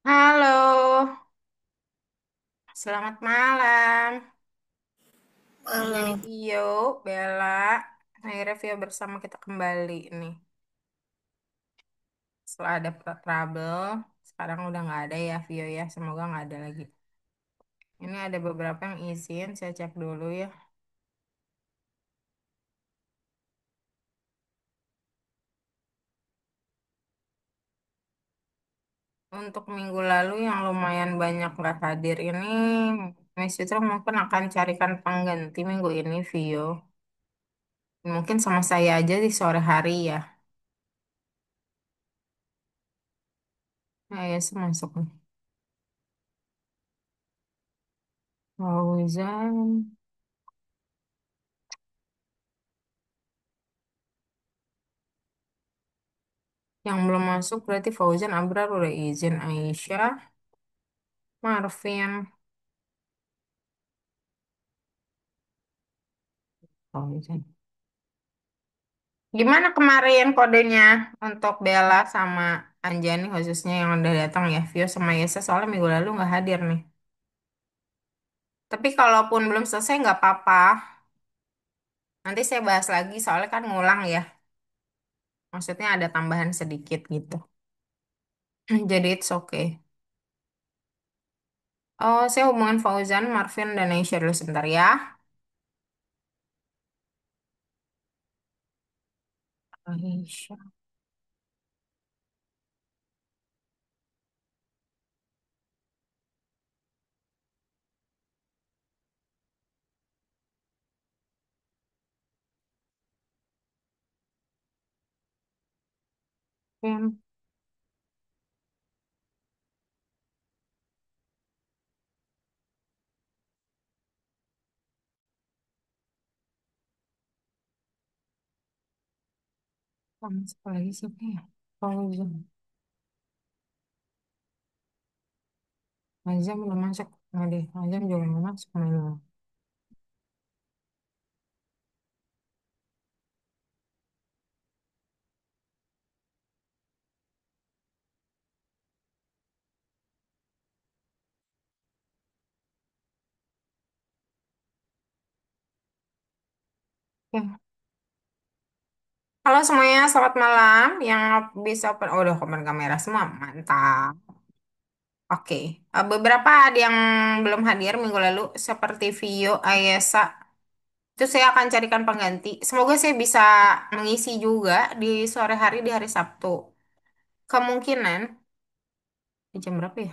Halo, selamat malam. Gimana Malam. Vio, Bella? Akhirnya Vio bersama kita kembali nih. Setelah ada trouble, sekarang udah nggak ada ya Vio ya. Semoga nggak ada lagi. Ini ada beberapa yang izin, saya cek dulu ya. Untuk minggu lalu yang lumayan banyak nggak hadir ini, Miss Citra mungkin akan carikan pengganti minggu ini Vio. Mungkin sama saya aja di sore hari ya. Nah, ya, saya masuk nih. Fauzan. Yang belum masuk berarti Fauzan Abrar udah izin. Aisyah, Marvin, Fauzan. Gimana kemarin kodenya untuk Bella sama Anjani khususnya yang udah datang ya? Vio sama Yesa soalnya minggu lalu nggak hadir nih. Tapi kalaupun belum selesai nggak apa-apa. Nanti saya bahas lagi soalnya kan ngulang ya. Maksudnya ada tambahan sedikit gitu. Jadi it's okay. Oh, saya hubungin Fauzan, Marvin, dan Aisyah dulu sebentar ya. Aisyah. Marvin. Sama sekali lagi siapa ya? Fauzan. Azam belum masuk. Nggak Azam juga belum masuk. Mana? Ya. Halo semuanya, selamat malam. Yang bisa open, oh, udah open kamera semua, mantap. Oke, beberapa ada yang belum hadir minggu lalu, seperti Vio, Ayesa. Itu saya akan carikan pengganti. Semoga saya bisa mengisi juga di sore hari di hari Sabtu. Kemungkinan di jam berapa ya?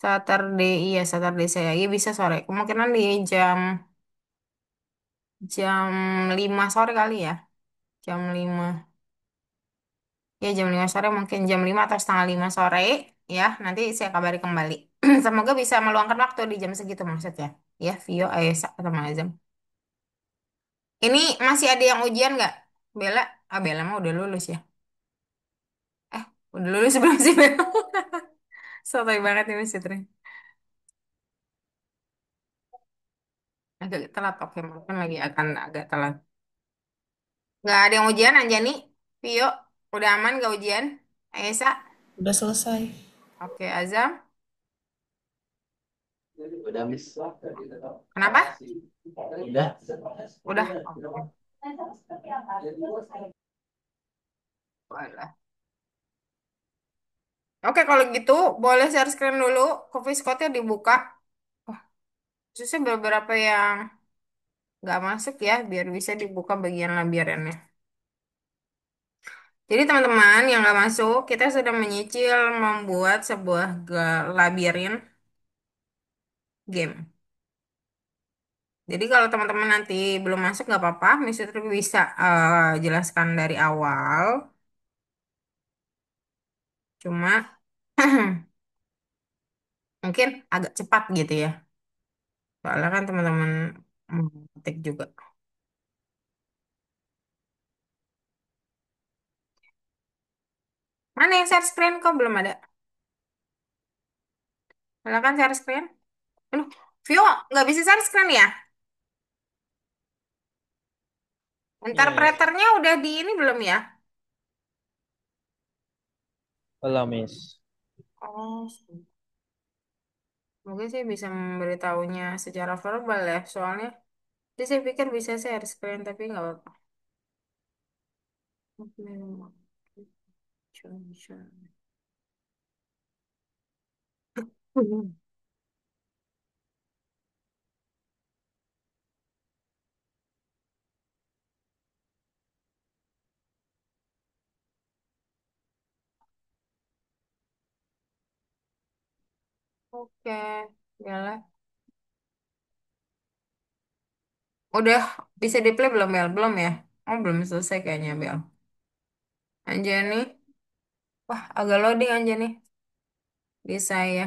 Saturday, iya Saturday saya iya bisa sore. Kemungkinan di jam 5 sore kali ya. Jam 5. Ya jam 5 sore mungkin jam 5 atau setengah 5 sore ya. Nanti saya kabari kembali. Semoga bisa meluangkan waktu di jam segitu maksudnya. Ya, Vio, Ayesa, atau Mazam. Ini masih ada yang ujian nggak? Bella? Ah, Bella mah udah lulus ya. Eh, udah lulus sebelum sih Bella? Sotoy banget nih Miss Fitri. Agak telat, oke. Mungkin lagi akan agak telat. Nggak ada yang ujian, Anjani? Vio? Udah aman nggak ujian? Ayesa? Udah selesai. Oke, Azam? Udah habis. Kenapa? Udah. Udah? Oke. Walah. Oke, kalau gitu boleh share screen dulu. Coffee Scottnya dibuka. Oh, khususnya beberapa yang nggak masuk ya, biar bisa dibuka bagian labirinnya. Jadi teman-teman yang nggak masuk, kita sudah menyicil membuat sebuah labirin game. Jadi kalau teman-teman nanti belum masuk nggak apa-apa, Mister Truk bisa jelaskan dari awal. Cuma mungkin agak cepat gitu ya. Soalnya kan teman-teman ketik juga. Mana yang share screen kok belum ada? Silakan share screen. Aduh, Vio nggak bisa share screen ya? Iya, iya. Interpreternya udah di ini belum ya? Halo, Miss. Oh, mungkin saya bisa memberitahunya secara verbal ya, soalnya jadi saya pikir bisa share screen tapi nggak apa-apa. Oke, ya lah. Udah bisa di play belum Bel? Belum ya? Oh belum selesai kayaknya Bel. Anjani, wah agak loading Anjani. Bisa ya.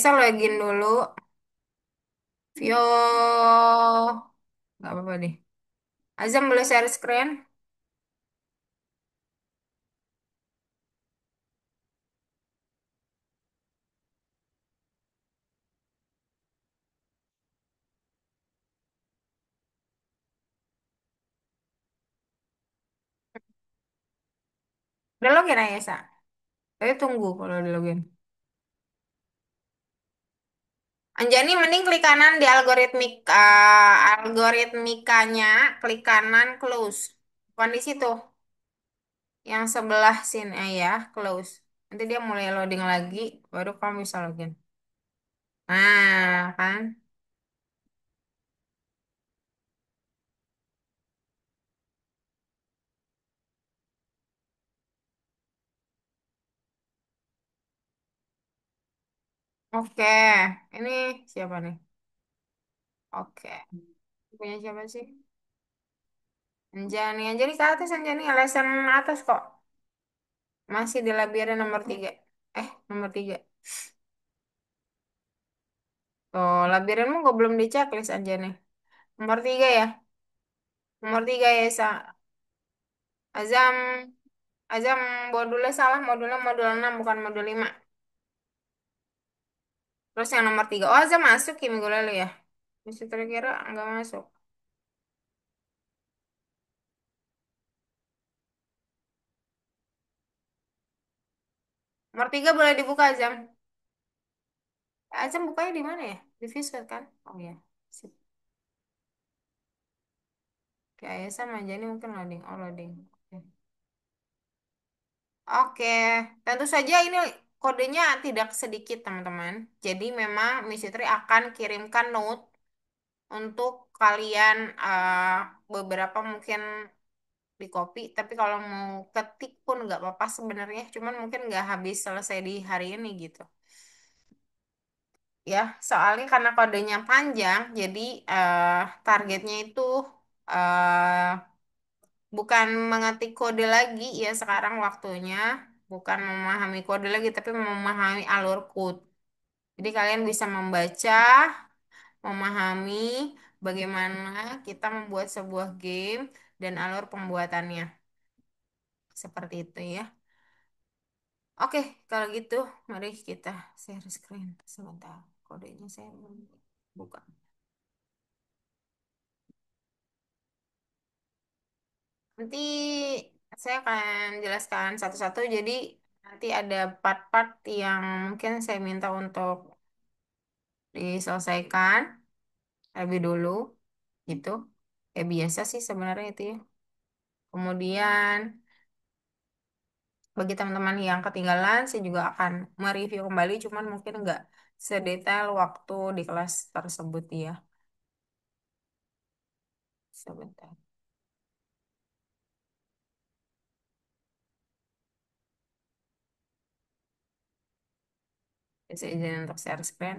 Saya login dulu. Vio, nggak apa-apa deh. Azam boleh share screen? Udah login aja, Sa. Saya tunggu kalau di login. Anjani mending klik kanan di algoritmikanya, klik kanan close. Bukan di situ, yang sebelah sini ya, close. Nanti dia mulai loading lagi, baru kamu bisa login. Nah, kan? Oke, ini siapa nih? Oke, punya siapa sih? Anjani, Anjani ke atas, Anjani, alasan atas kok. Masih di labirin nomor 3. Nomor 3. Tuh, labirinmu kok belum di checklist Anjani. Nomor 3 ya. Nomor 3 ya, Sa. Azam, Azam modulnya salah, modulnya modul 6 bukan modul 5. Terus yang nomor 3. Oh, Azam masuk ya minggu lalu ya. Masih kira-kira nggak masuk. Nomor 3 boleh dibuka Azam. Azam bukanya di mana ya? Di Visual kan? Oh ya. Sip. Oke, Ayah sama Anjani mungkin loading. Oh, loading. Oke. Oke, tentu saja ini kodenya tidak sedikit teman-teman. Jadi memang Misitri akan kirimkan note untuk kalian beberapa mungkin di copy. Tapi kalau mau ketik pun nggak apa-apa sebenarnya. Cuman mungkin nggak habis selesai di hari ini gitu. Ya, soalnya karena kodenya panjang, jadi targetnya itu eh, bukan mengetik kode lagi ya sekarang waktunya bukan memahami kode lagi tapi memahami alur code. Jadi kalian bisa membaca, memahami bagaimana kita membuat sebuah game dan alur pembuatannya. Seperti itu ya. Oke, kalau gitu mari kita share screen sebentar. Kodenya saya belum buka. Nanti saya akan jelaskan satu-satu. Jadi nanti ada part-part yang mungkin saya minta untuk diselesaikan lebih dulu gitu. Ya biasa sih sebenarnya itu ya. Kemudian bagi teman-teman yang ketinggalan, saya juga akan mereview kembali, cuman mungkin nggak sedetail waktu di kelas tersebut ya. Sebentar. Saya izin untuk share screen.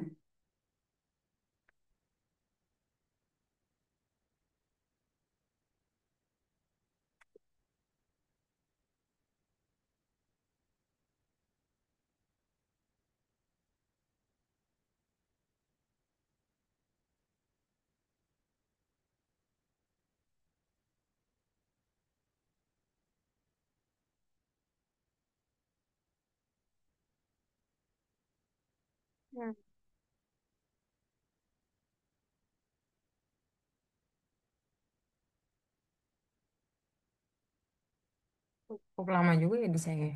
Hmm. Cukup lama juga ya di saya.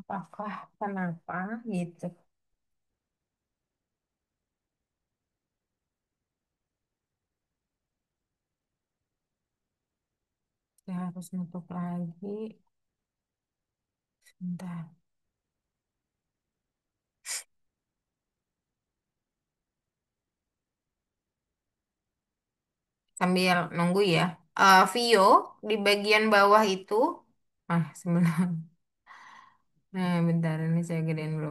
Apakah kenapa gitu? Saya harus nutup lagi. Sebentar. Sambil nunggu ya. Vio di bagian bawah itu. Sebentar. Nah, bentar ini saya gedein dulu.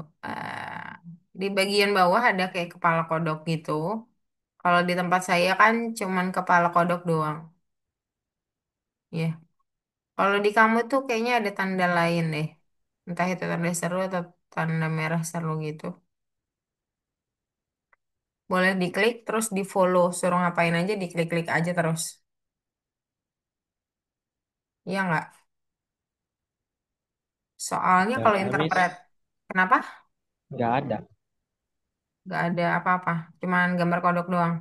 Di bagian bawah ada kayak kepala kodok gitu. Kalau di tempat saya kan cuman kepala kodok doang. Ya. Kalau di kamu tuh kayaknya ada tanda lain deh. Entah itu tanda seru atau tanda merah seru gitu. Boleh diklik terus di follow. Suruh ngapain aja diklik-klik aja terus. Iya nggak? Soalnya Nggak kalau ada, Miss. interpret. Kenapa? Nggak ada. Nggak ada apa-apa. Cuman gambar kodok doang.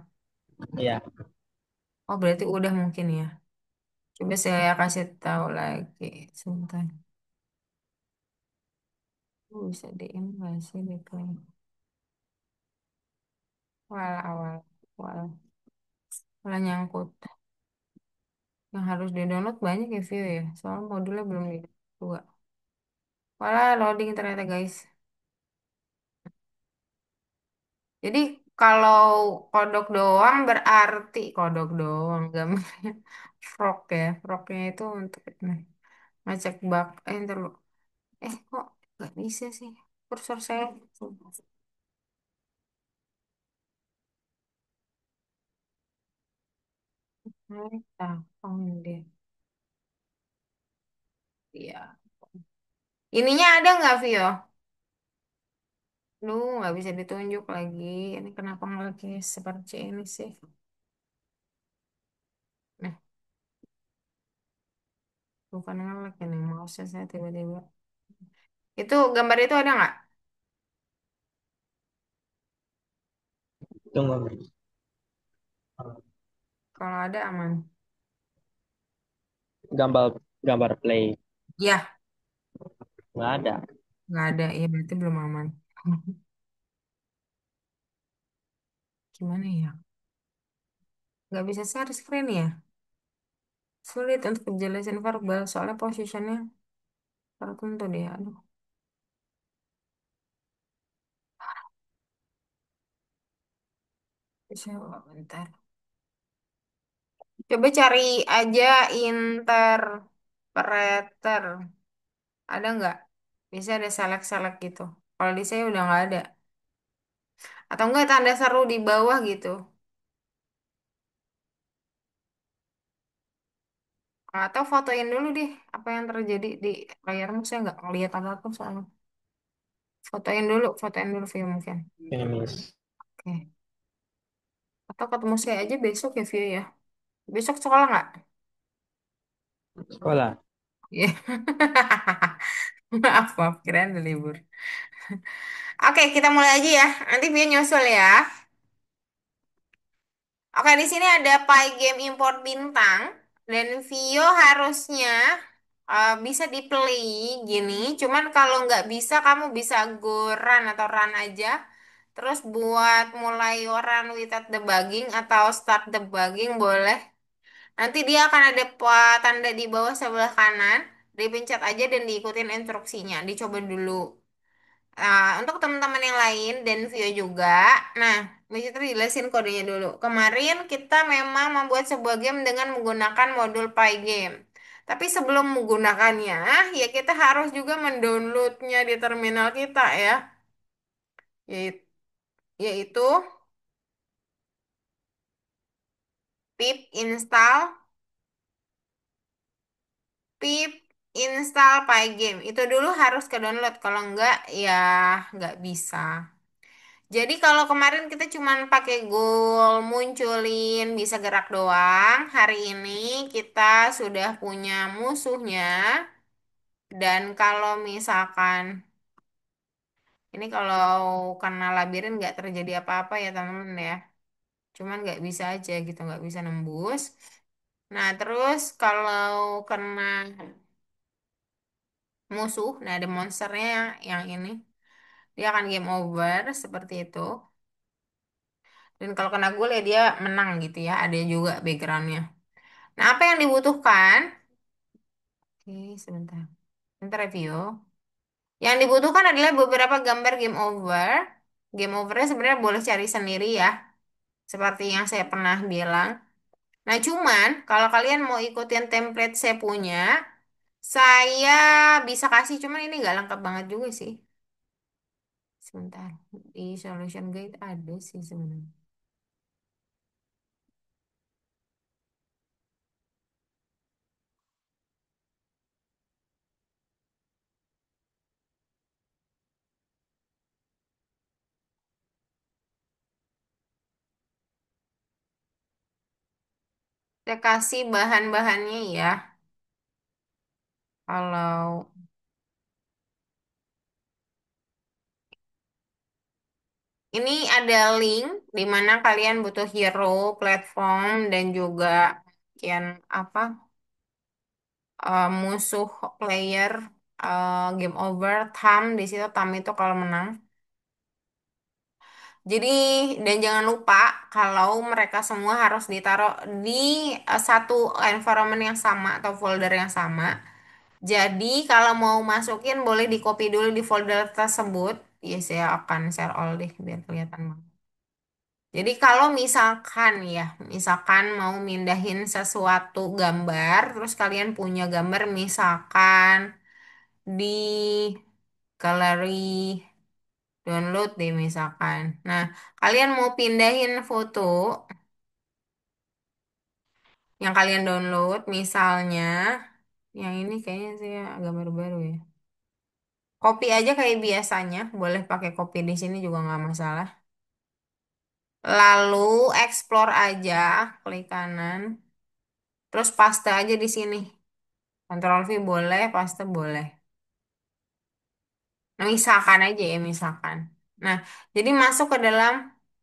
Iya. Oh berarti udah mungkin ya. Coba saya kasih tahu lagi. Sebentar. Bisa di ini nggak sih diklaim? Wal awal. Wal. Wal nyangkut. Yang harus di-download banyak ya view ya. Soalnya modulnya belum di dua. Walah loading ternyata guys. Jadi kalau kodok doang berarti kodok doang gambarnya frog ya. Frognya itu untuk ini. Ngecek bug. Ntar lu. Kok nggak bisa sih? Kursor saya. Oh, dia. Iya. Ininya ada nggak Vio? Lu nggak bisa ditunjuk lagi. Ini kenapa lagi seperti ini sih? Nah, bukan ngelek ini mouse saya tiba-tiba. Itu gambar itu ada nggak? Tunggu, Miss. Kalau ada aman. Gambar gambar play. Ya, Nggak ada. nggak ada. Ya berarti belum aman. Gimana ya? Nggak bisa share screen ya? Sulit untuk menjelaskan verbal soalnya positionnya tertentu deh. Aduh, coba bentar. Coba cari aja interpreter. Ada nggak? Bisa ada select-select gitu. Kalau di saya udah nggak ada. Atau enggak tanda seru di bawah gitu. Atau fotoin dulu deh apa yang terjadi di layarmu. Saya nggak ngeliat apa-apa soalnya. Fotoin dulu view mungkin. Ini, Miss. Oke. Atau ketemu saya aja besok ya view ya. Besok sekolah nggak? Sekolah. Iya. Maaf, maaf, kirain udah libur. Oke, kita mulai aja ya. Nanti view nyusul ya. Oke, di sini ada Pi Game Import Bintang dan Vio harusnya bisa di play gini. Cuman kalau nggak bisa, kamu bisa go run atau run aja. Terus buat mulai run without debugging atau start debugging boleh. Nanti dia akan ada tanda di bawah sebelah kanan. Dipencet aja dan diikutin instruksinya. Dicoba dulu. Untuk teman-teman yang lain dan Vio juga. Nah, Mbak Citra jelasin kodenya dulu. Kemarin kita memang membuat sebuah game dengan menggunakan modul Pygame. Tapi sebelum menggunakannya, ya kita harus juga mendownloadnya di terminal kita ya. Yaitu, yaitu pip install Pygame. Itu dulu harus ke download. Kalau enggak, ya nggak bisa. Jadi kalau kemarin kita cuman pakai goal munculin bisa gerak doang, hari ini kita sudah punya musuhnya. Dan kalau misalkan ini kalau kena labirin nggak terjadi apa-apa ya teman-teman ya. Cuman nggak bisa aja gitu, nggak bisa nembus. Nah terus kalau kena musuh. Nah, ada monsternya yang ini. Dia akan game over seperti itu. Dan kalau kena gol ya dia menang gitu ya. Ada juga backgroundnya. Nah, apa yang dibutuhkan? Oke, sebentar. Sebentar review. Yang dibutuhkan adalah beberapa gambar game over. Game overnya sebenarnya boleh cari sendiri ya. Seperti yang saya pernah bilang. Nah, cuman kalau kalian mau ikutin template saya punya, saya bisa kasih, cuman ini nggak lengkap banget juga sih. Sebentar, di solution guide ada sih sebenarnya. Saya kasih bahan-bahannya ya. Kalau ini ada link di mana kalian butuh hero, platform, dan juga mungkin apa musuh player, game over, time di situ time itu kalau menang. Jadi, dan jangan lupa kalau mereka semua harus ditaruh di satu environment yang sama atau folder yang sama. Jadi, kalau mau masukin boleh di copy dulu di folder tersebut. Ya, saya akan share all deh biar kelihatan banget. Jadi, kalau misalkan ya, misalkan mau mindahin sesuatu gambar, terus kalian punya gambar misalkan di galeri download deh misalkan. Nah, kalian mau pindahin foto yang kalian download, misalnya, yang ini kayaknya saya gambar baru ya. Copy aja kayak biasanya, boleh pakai copy di sini juga nggak masalah. Lalu explore aja, klik kanan, terus paste aja di sini. Ctrl V boleh, paste boleh. Nah, misalkan aja ya, misalkan. Nah, jadi masuk ke dalam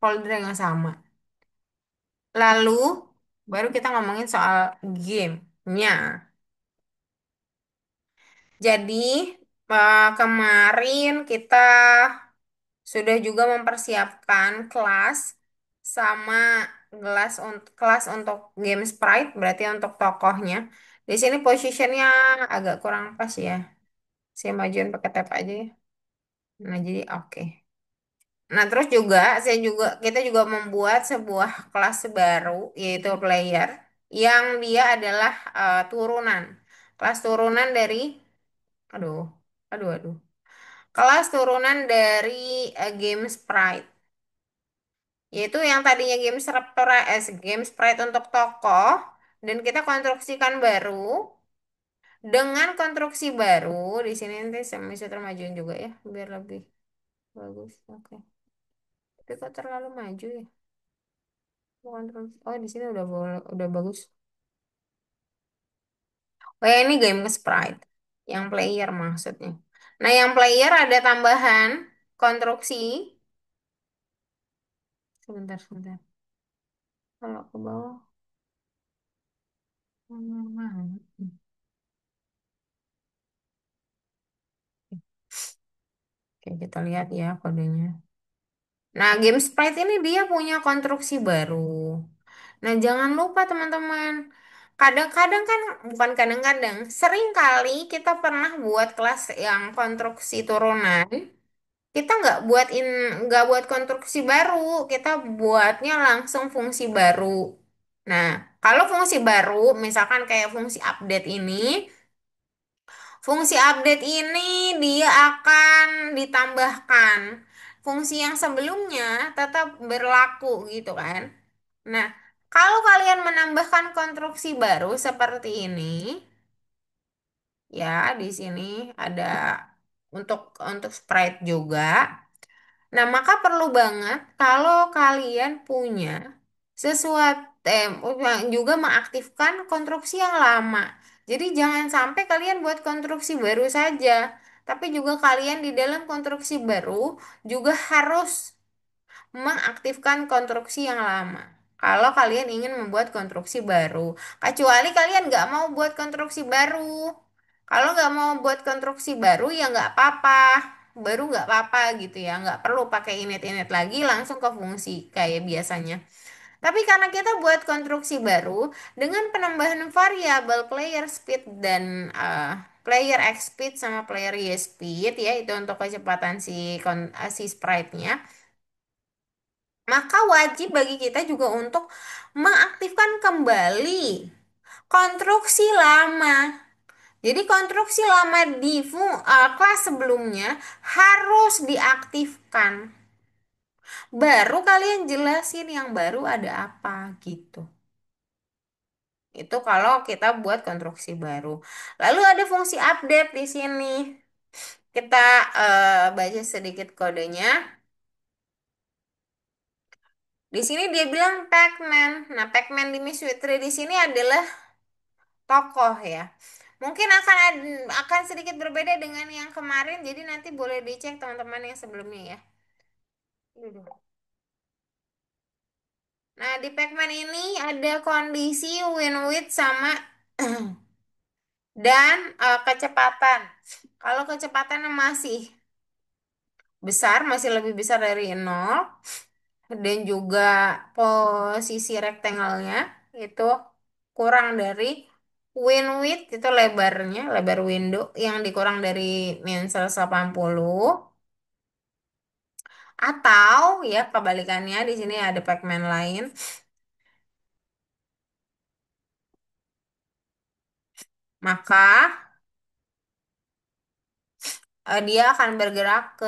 folder yang sama. Lalu baru kita ngomongin soal gamenya. Jadi kemarin kita sudah juga mempersiapkan kelas sama kelas untuk game sprite, berarti untuk tokohnya. Di sini positionnya agak kurang pas ya. Saya majuin pakai tab aja ya. Nah, jadi oke. Nah, terus juga kita juga membuat sebuah kelas baru yaitu player yang dia adalah turunan. Kelas turunan dari aduh, aduh. Kelas turunan dari game sprite. Yaitu yang tadinya game sprite untuk tokoh dan kita konstruksikan baru dengan konstruksi baru di sini nanti saya bisa termajuin juga ya biar lebih bagus. Oke. Tapi kok terlalu maju ya? Oh, di sini udah bagus. Oh ya, ini game sprite. Yang player maksudnya. Nah, yang player ada tambahan konstruksi. Sebentar. Kalau ke bawah. Hmm. Oke, kita lihat ya kodenya. Nah, game sprite ini dia punya konstruksi baru. Nah, jangan lupa teman-teman. Kadang-kadang kan, bukan kadang-kadang, sering kali kita pernah buat kelas yang konstruksi turunan. Kita nggak buat konstruksi baru, kita buatnya langsung fungsi baru. Nah, kalau fungsi baru, misalkan kayak fungsi update ini, fungsi update ini dia akan ditambahkan. Fungsi yang sebelumnya tetap berlaku gitu kan. Nah, kalau kalian menambahkan konstruksi baru seperti ini, ya di sini ada untuk sprite juga. Nah, maka perlu banget kalau kalian punya sesuatu juga mengaktifkan konstruksi yang lama. Jadi jangan sampai kalian buat konstruksi baru saja, tapi juga kalian di dalam konstruksi baru juga harus mengaktifkan konstruksi yang lama. Kalau kalian ingin membuat konstruksi baru, kecuali kalian nggak mau buat konstruksi baru. Kalau nggak mau buat konstruksi baru ya nggak apa-apa, baru nggak apa-apa gitu ya, nggak perlu pakai init-init lagi, langsung ke fungsi kayak biasanya. Tapi karena kita buat konstruksi baru dengan penambahan variabel player speed dan player X speed sama player Y speed ya, itu untuk kecepatan si sprite-nya, maka wajib bagi kita juga untuk mengaktifkan kembali konstruksi lama. Jadi konstruksi lama di kelas sebelumnya harus diaktifkan. Baru kalian jelasin yang baru ada apa gitu. Itu kalau kita buat konstruksi baru. Lalu ada fungsi update di sini. Kita baca sedikit kodenya. Di sini dia bilang Pac-Man. Nah, Pac-Man di Miss Witri di sini adalah tokoh ya. Mungkin akan sedikit berbeda dengan yang kemarin. Jadi nanti boleh dicek teman-teman yang sebelumnya ya. Duduk. Nah, di Pac-Man ini ada kondisi win width sama dan kecepatan. Kalau kecepatan masih besar, masih lebih besar dari nol, dan juga posisi rektangelnya itu kurang dari win width, itu lebarnya, lebar window yang dikurang dari min 180, atau ya kebalikannya di sini ada Pac-Man lain, maka dia akan bergerak ke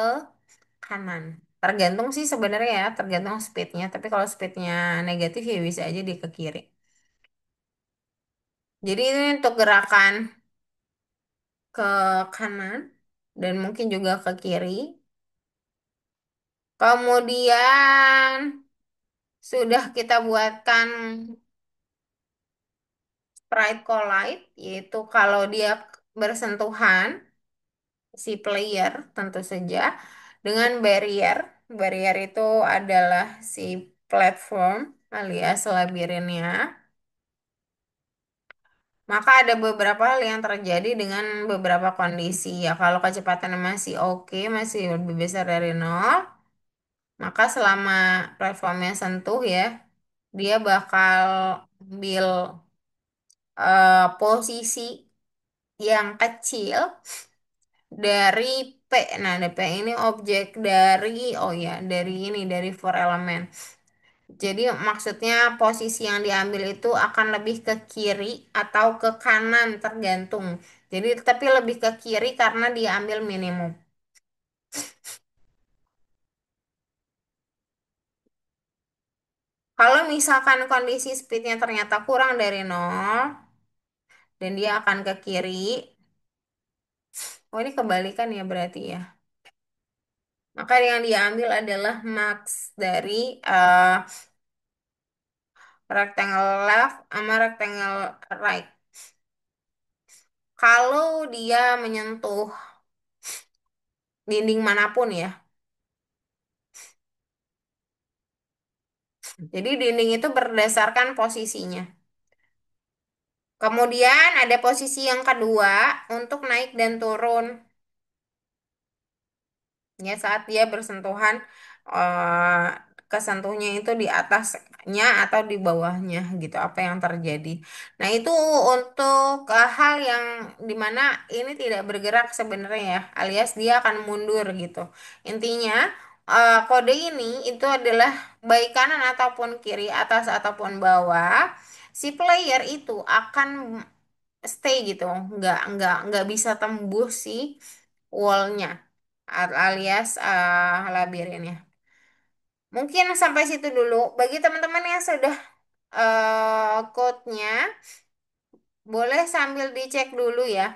kanan. Tergantung sih sebenarnya ya, tergantung speednya. Tapi kalau speednya negatif ya bisa aja dia ke kiri. Jadi ini untuk gerakan ke kanan dan mungkin juga ke kiri. Kemudian sudah kita buatkan sprite collide, yaitu kalau dia bersentuhan si player tentu saja dengan barrier. Barrier itu adalah si platform alias labirinnya. Maka ada beberapa hal yang terjadi dengan beberapa kondisi ya. Kalau kecepatan masih oke, masih lebih besar dari nol, maka selama platformnya sentuh ya, dia bakal ambil posisi yang kecil dari P. Nah, P ini objek dari, oh ya, dari ini, dari four element. Jadi maksudnya posisi yang diambil itu akan lebih ke kiri atau ke kanan tergantung. Jadi tapi lebih ke kiri karena diambil minimum. Kalau misalkan kondisi speednya ternyata kurang dari nol dan dia akan ke kiri, oh ini kebalikan ya berarti ya. Maka yang diambil adalah max dari rectangle left sama rectangle right. Kalau dia menyentuh dinding manapun ya. Jadi dinding itu berdasarkan posisinya. Kemudian ada posisi yang kedua untuk naik dan turun. Ya, saat dia bersentuhan, eh, kesentuhnya itu di atasnya atau di bawahnya gitu, apa yang terjadi. Nah, itu untuk hal yang dimana ini tidak bergerak sebenarnya ya, alias dia akan mundur gitu. Intinya, kode ini itu adalah baik kanan ataupun kiri, atas ataupun bawah, si player itu akan stay gitu, nggak bisa tembus si wallnya alias labirinnya. Mungkin sampai situ dulu. Bagi teman-teman yang sudah code-nya, boleh sambil dicek dulu ya.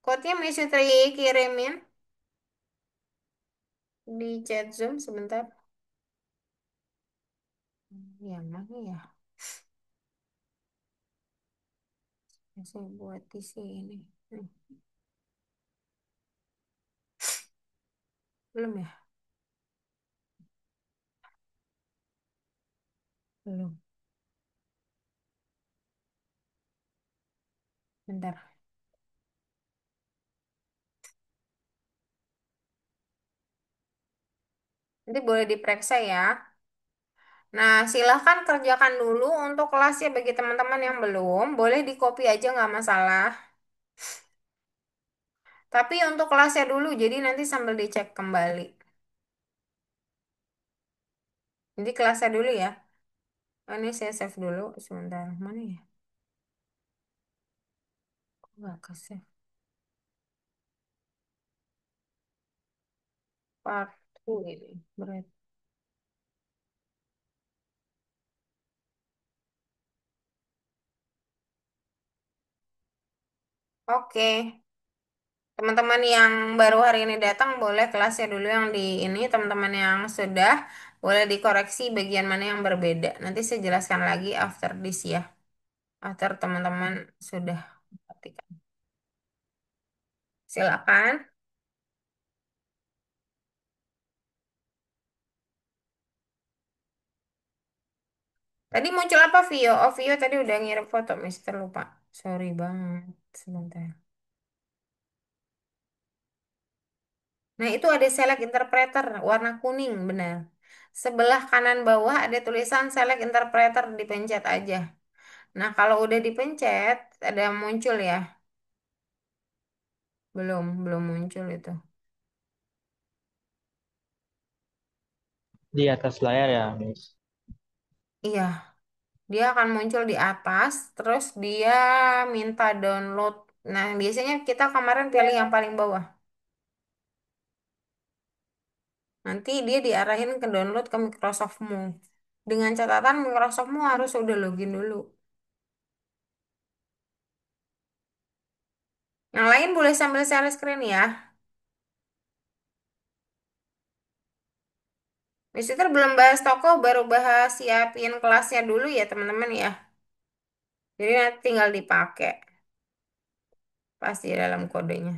Code-nya Miss Sutri kirimin di chat Zoom sebentar. Yang mana ya? Saya buat di sini. Hmm, belum ya? Belum. Bentar. Nanti boleh diperiksa ya. Nah, silahkan kerjakan dulu untuk kelasnya bagi teman-teman yang belum. Boleh di copy aja nggak masalah. Tapi untuk kelasnya dulu, jadi nanti sambil dicek kembali. Jadi kelasnya dulu ya. Oh, ini saya save dulu sebentar. Mana ya? Kok nggak ke save? Part 2 ini. Berarti. Oke. Teman-teman yang baru hari ini datang boleh kelasnya dulu yang di ini. Teman-teman yang sudah boleh dikoreksi bagian mana yang berbeda. Nanti saya jelaskan lagi after this ya. After teman-teman sudah perhatikan. Silakan. Tadi muncul apa Vio? Oh Vio tadi udah ngirim foto, Mister lupa. Sorry banget. Sebentar. Nah itu ada select interpreter warna kuning, benar. Sebelah kanan bawah ada tulisan select interpreter, dipencet aja. Nah kalau udah dipencet, ada muncul ya. Belum muncul itu. Di atas layar ya, Miss. Iya, dia akan muncul di atas, terus dia minta download. Nah, biasanya kita kemarin pilih yang paling bawah. Nanti dia diarahin ke download ke Microsoftmu. Dengan catatan Microsoftmu harus udah login dulu. Yang lain boleh sambil share screen ya. Visitor belum bahas toko, baru bahas siapin kelasnya dulu ya teman-teman ya. Jadi nanti tinggal dipakai. Pasti dalam kodenya.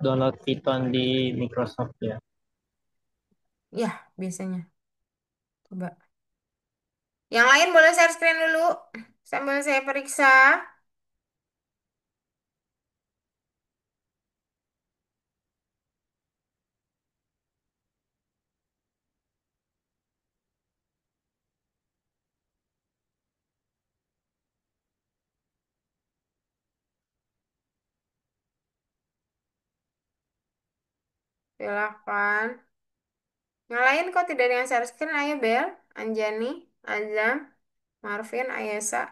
Download Python di Microsoft ya. Ya, biasanya. Coba. Yang lain boleh share screen dulu. Sambil saya periksa. Silakan. Yang lain kok tidak ada yang share screen? Ayo Bel, Anjani, Azam, Marvin, Ayesa.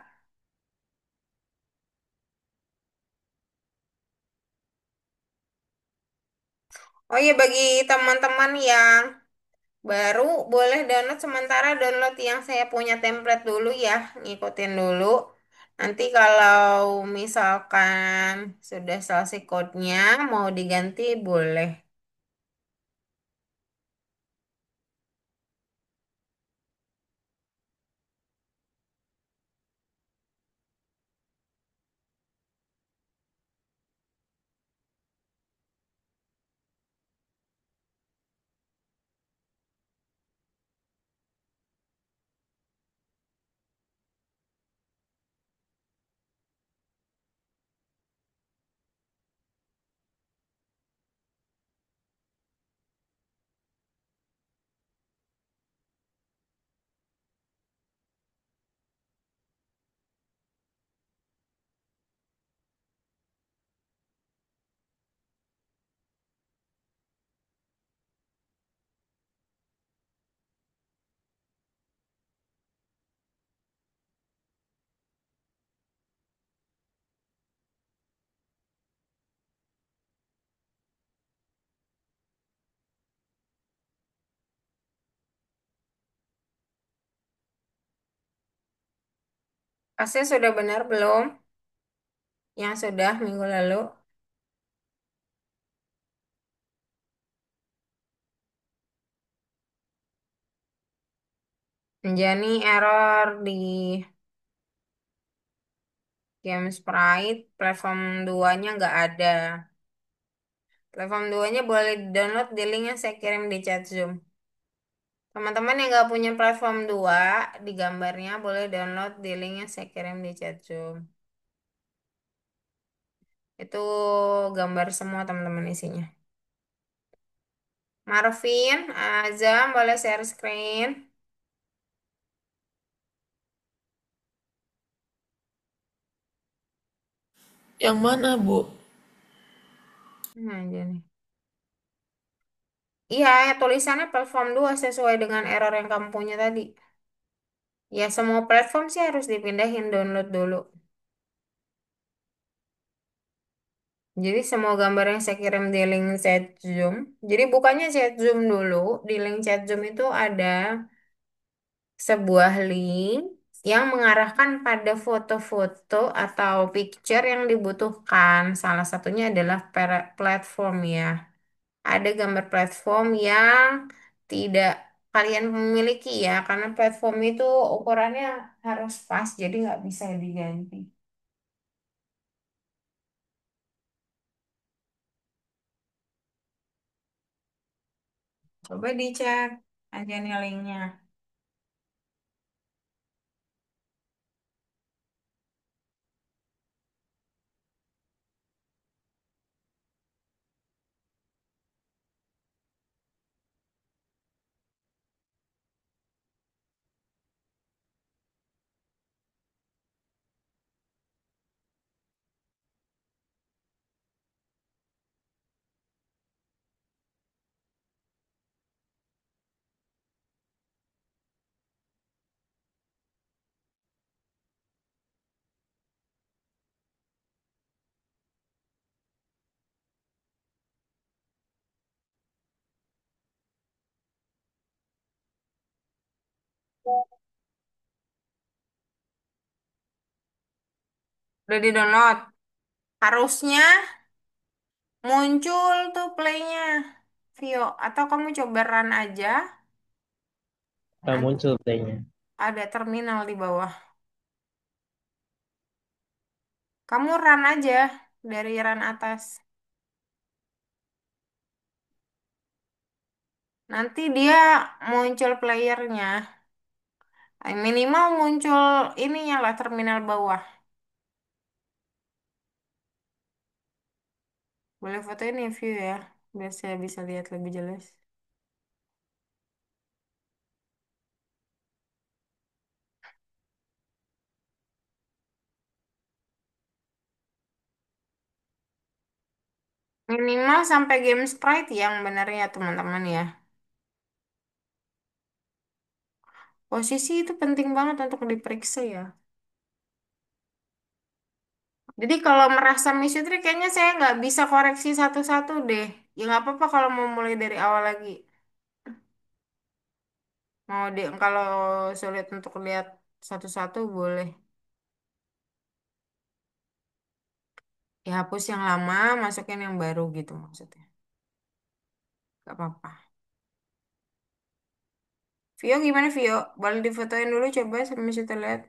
Oh iya bagi teman-teman yang baru boleh download sementara download yang saya punya template dulu ya, ngikutin dulu. Nanti kalau misalkan sudah selesai code-nya mau diganti boleh. Pasnya sudah benar belum? Yang sudah minggu lalu. Jadi error di Game Sprite platform 2-nya nggak ada. Platform 2-nya boleh download di link yang saya kirim di chat Zoom. Teman-teman yang nggak punya platform 2 di gambarnya boleh download di link yang saya kirim di chat Zoom. Itu gambar semua teman-teman isinya. Marvin, Azam, boleh share screen. Yang mana, Bu? Nah, aja nih. Iya, tulisannya platform 2 sesuai dengan error yang kamu punya tadi. Ya, semua platform sih harus dipindahin download dulu. Jadi semua gambar yang saya kirim di link chat Zoom. Jadi bukannya chat Zoom dulu. Di link chat Zoom itu ada sebuah link yang mengarahkan pada foto-foto atau picture yang dibutuhkan. Salah satunya adalah platform ya. Ada gambar platform yang tidak kalian memiliki ya, karena platform itu ukurannya harus pas, jadi nggak bisa diganti. Coba dicek aja nih linknya. Udah di-download. Harusnya muncul tuh playnya, Vio. Atau kamu coba run aja. Nggak Nanti muncul playnya. ada terminal di bawah. Kamu run aja dari run atas. Nanti dia muncul playernya. Minimal muncul ininya lah terminal bawah. Boleh foto ini view ya, biar saya bisa lihat lebih jelas. Minimal sampai game sprite yang benernya teman-teman ya. Posisi itu penting banget untuk diperiksa ya. Jadi kalau merasa Miss Yudri kayaknya saya nggak bisa koreksi satu-satu deh. Ya nggak apa-apa kalau mau mulai dari awal lagi. Mau di kalau sulit untuk lihat satu-satu boleh. Ya hapus yang lama, masukin yang baru gitu maksudnya. Gak apa-apa. Vio gimana Vio? Boleh difotoin dulu coba sambil kita lihat.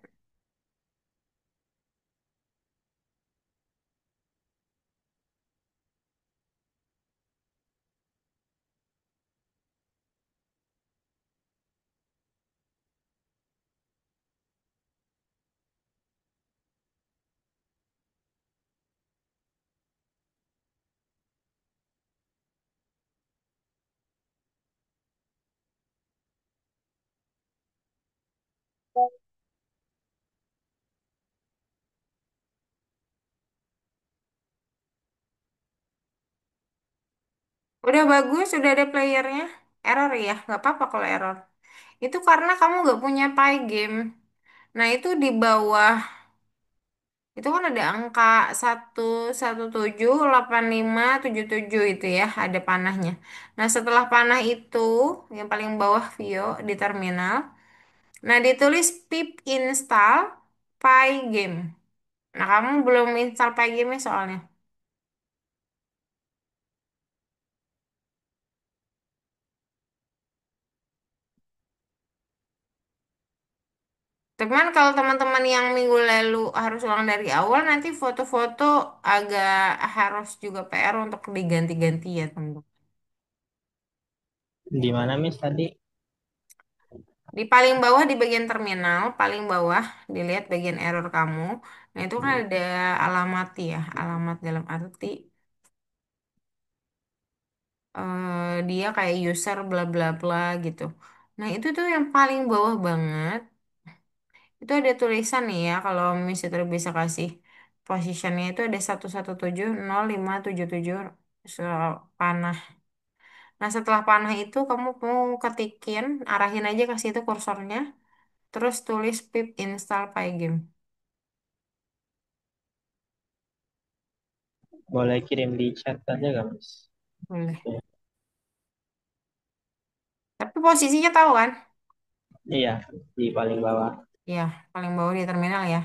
Udah bagus, sudah ada playernya. Error ya, nggak apa-apa kalau error. Itu karena kamu nggak punya Pygame. Nah itu di bawah itu kan ada angka 1178577 itu ya, ada panahnya. Nah setelah panah itu yang paling bawah Vio di terminal. Nah ditulis pip install Pygame. Nah kamu belum install Pygame soalnya. Cuman kalau teman-teman yang minggu lalu harus ulang dari awal, nanti foto-foto agak harus juga PR untuk diganti-ganti ya teman-teman. Di mana Miss tadi? Di paling bawah di bagian terminal, paling bawah dilihat bagian error kamu. Nah itu kan ada alamat ya, alamat dalam arti Dia kayak user bla bla bla gitu. Nah, itu tuh yang paling bawah banget. Itu ada tulisan nih ya, kalau misalnya bisa kasih positionnya itu ada 1170577 panah. Nah, setelah panah itu kamu mau ketikin, arahin aja ke situ kursornya, terus tulis pip install Pygame. Boleh kirim di chat aja gak, Mas? Boleh. Tapi posisinya tahu kan? Iya, di paling bawah. Iya, paling bawah di terminal ya.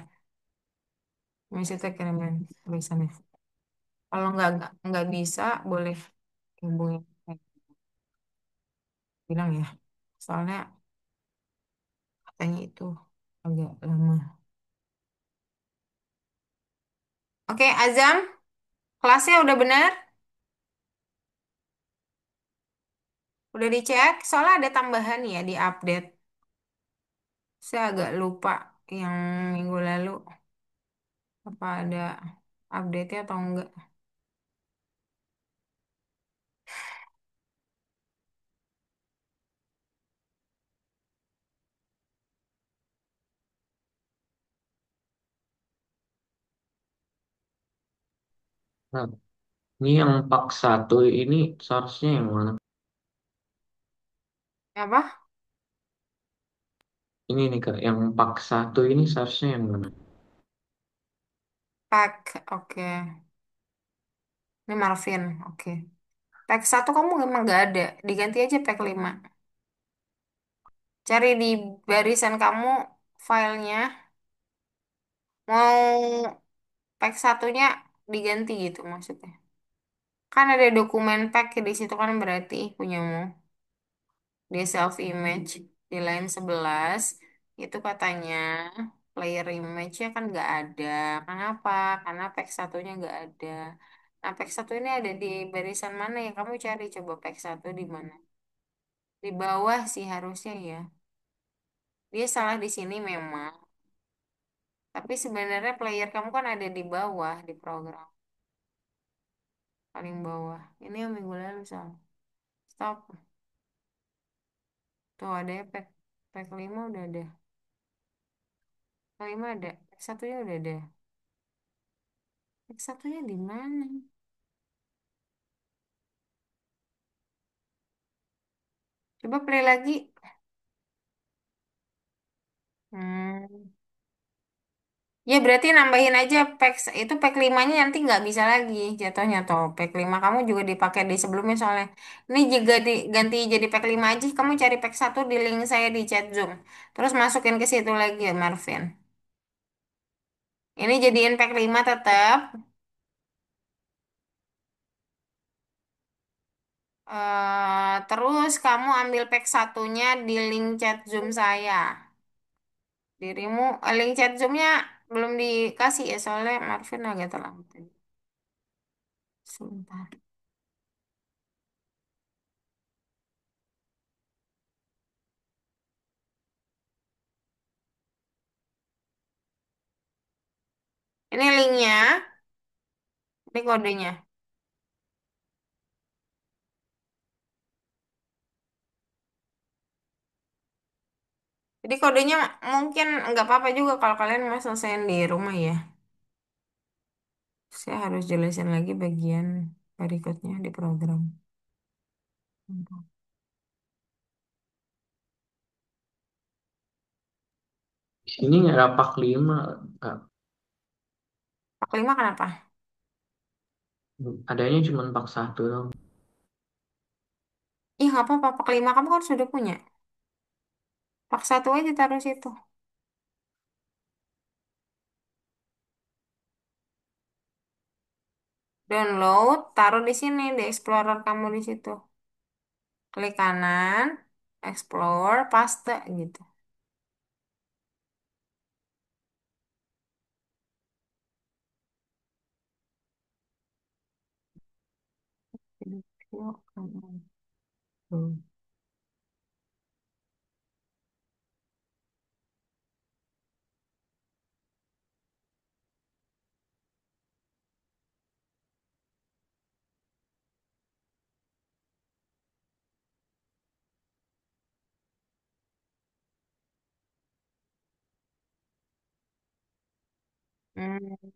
Misalnya kirimin tulisannya. Kalau nggak bisa, boleh hubungi bilang ya. Soalnya katanya itu agak lama. Oke, Azam, kelasnya udah bener? Udah dicek? Soalnya ada tambahan ya di update. Saya agak lupa yang minggu lalu. Apa ada update-nya atau enggak? Nah, ini yang Pak satu ini source-nya yang mana? Apa? Ini nih Kak, yang Pak satu ini source-nya yang mana? Pack, oke. Ini Marvin, oke. Pack satu kamu emang nggak ada. Diganti aja pack 5. Cari di barisan kamu filenya. Mau pack satunya diganti gitu maksudnya. Kan ada dokumen pack di situ kan berarti punyamu. Di self image di line 11 itu katanya player image-nya kan nggak ada. Kenapa? Karena pack satunya nggak ada. Nah, pack satu ini ada di barisan mana ya? Kamu cari coba pack satu di mana? Di bawah sih harusnya ya. Dia salah di sini memang. Tapi sebenarnya player kamu kan ada di bawah di program. Paling bawah. Ini yang minggu lalu salah. Stop. Tuh ada ya pack, pack 5 udah ada. Pack 5 ada. Pack satunya udah ada. Pack satunya di mana? Coba play lagi. Hmm. Ya berarti nambahin aja pack itu pack 5-nya nanti nggak bisa lagi jatuhnya toh. Pack 5 kamu juga dipakai di sebelumnya soalnya. Ini juga diganti jadi pack 5 aja. Kamu cari pack satu di link saya di chat Zoom. Terus masukin ke situ lagi ya Marvin. Ini jadiin pack 5 tetap. Terus kamu ambil pack satunya di link chat Zoom saya. Dirimu, link chat Zoom-nya belum dikasih ya soalnya Marvin agak terlambat tadi. Sebentar. Ini linknya, ini kodenya. Jadi kodenya mungkin nggak apa-apa juga kalau kalian mau selesaiin di rumah ya. Saya harus jelasin lagi bagian berikutnya di program. Di sini nggak ada Pak 5 Kak. Pak 5 kenapa? Adanya cuma Pak satu dong. Ih nggak apa-apa, Pak 5 kamu kan sudah punya. Pak satu aja taruh situ. Download, taruh di sini di Explorer kamu di situ. Klik kanan, Explore, paste gitu. Video kanan. Tuh. Hmm,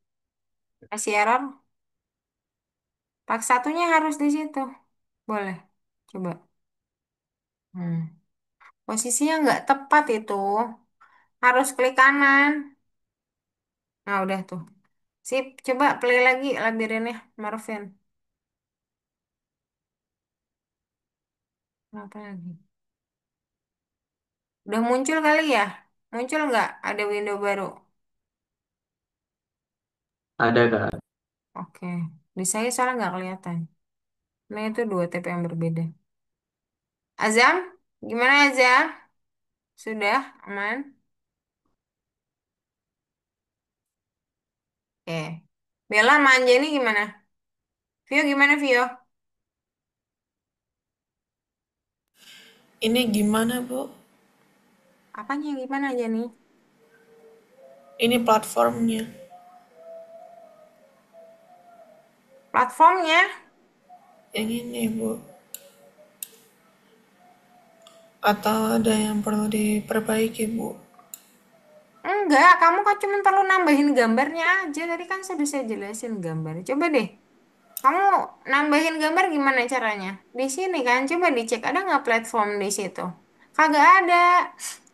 Masih error. Pak satunya harus di situ. Boleh. Coba. Hmm. Posisinya nggak tepat itu. Harus klik kanan. Nah, udah tuh. Sip, coba play lagi labirinnya, Marvin. Apa lagi? Udah muncul kali ya? Muncul nggak? Ada window baru. Ada Kak. Oke. Di saya soalnya nggak kelihatan. Nah, itu dua TP yang berbeda. Azam, gimana Azam? Sudah aman? Oke. Bella sama Anjani gimana? Vio gimana Vio? Ini gimana, Bu? Apanya gimana Anjani? Ini platformnya. Platformnya? Yang ini, Bu. Atau ada yang perlu diperbaiki, Bu? Enggak, kamu kan cuma perlu nambahin gambarnya aja. Tadi kan sudah saya jelasin gambar. Coba deh. Kamu nambahin gambar gimana caranya? Di sini kan, coba dicek ada nggak platform di situ? Kagak ada.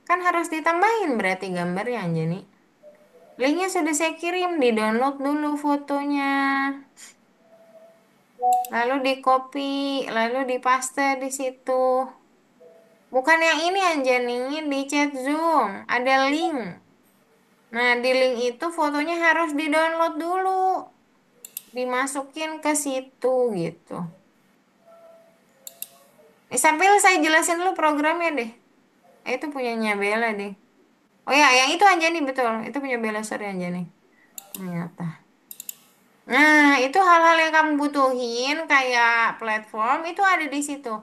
Kan harus ditambahin berarti gambarnya, Anjani. Linknya sudah saya kirim, di-download dulu fotonya. Lalu di copy, lalu dipaste di situ. Bukan yang ini, Anjani, di chat Zoom. Ada link. Nah, di link itu fotonya harus di-download dulu. Dimasukin ke situ gitu. Sambil saya jelasin dulu programnya deh. Itu punyanya Bella deh. Oh ya, yang itu Anjani betul. Itu punya Bella, sorry Anjani. Ternyata. Nah, itu hal-hal yang kamu butuhin kayak platform itu ada di situ.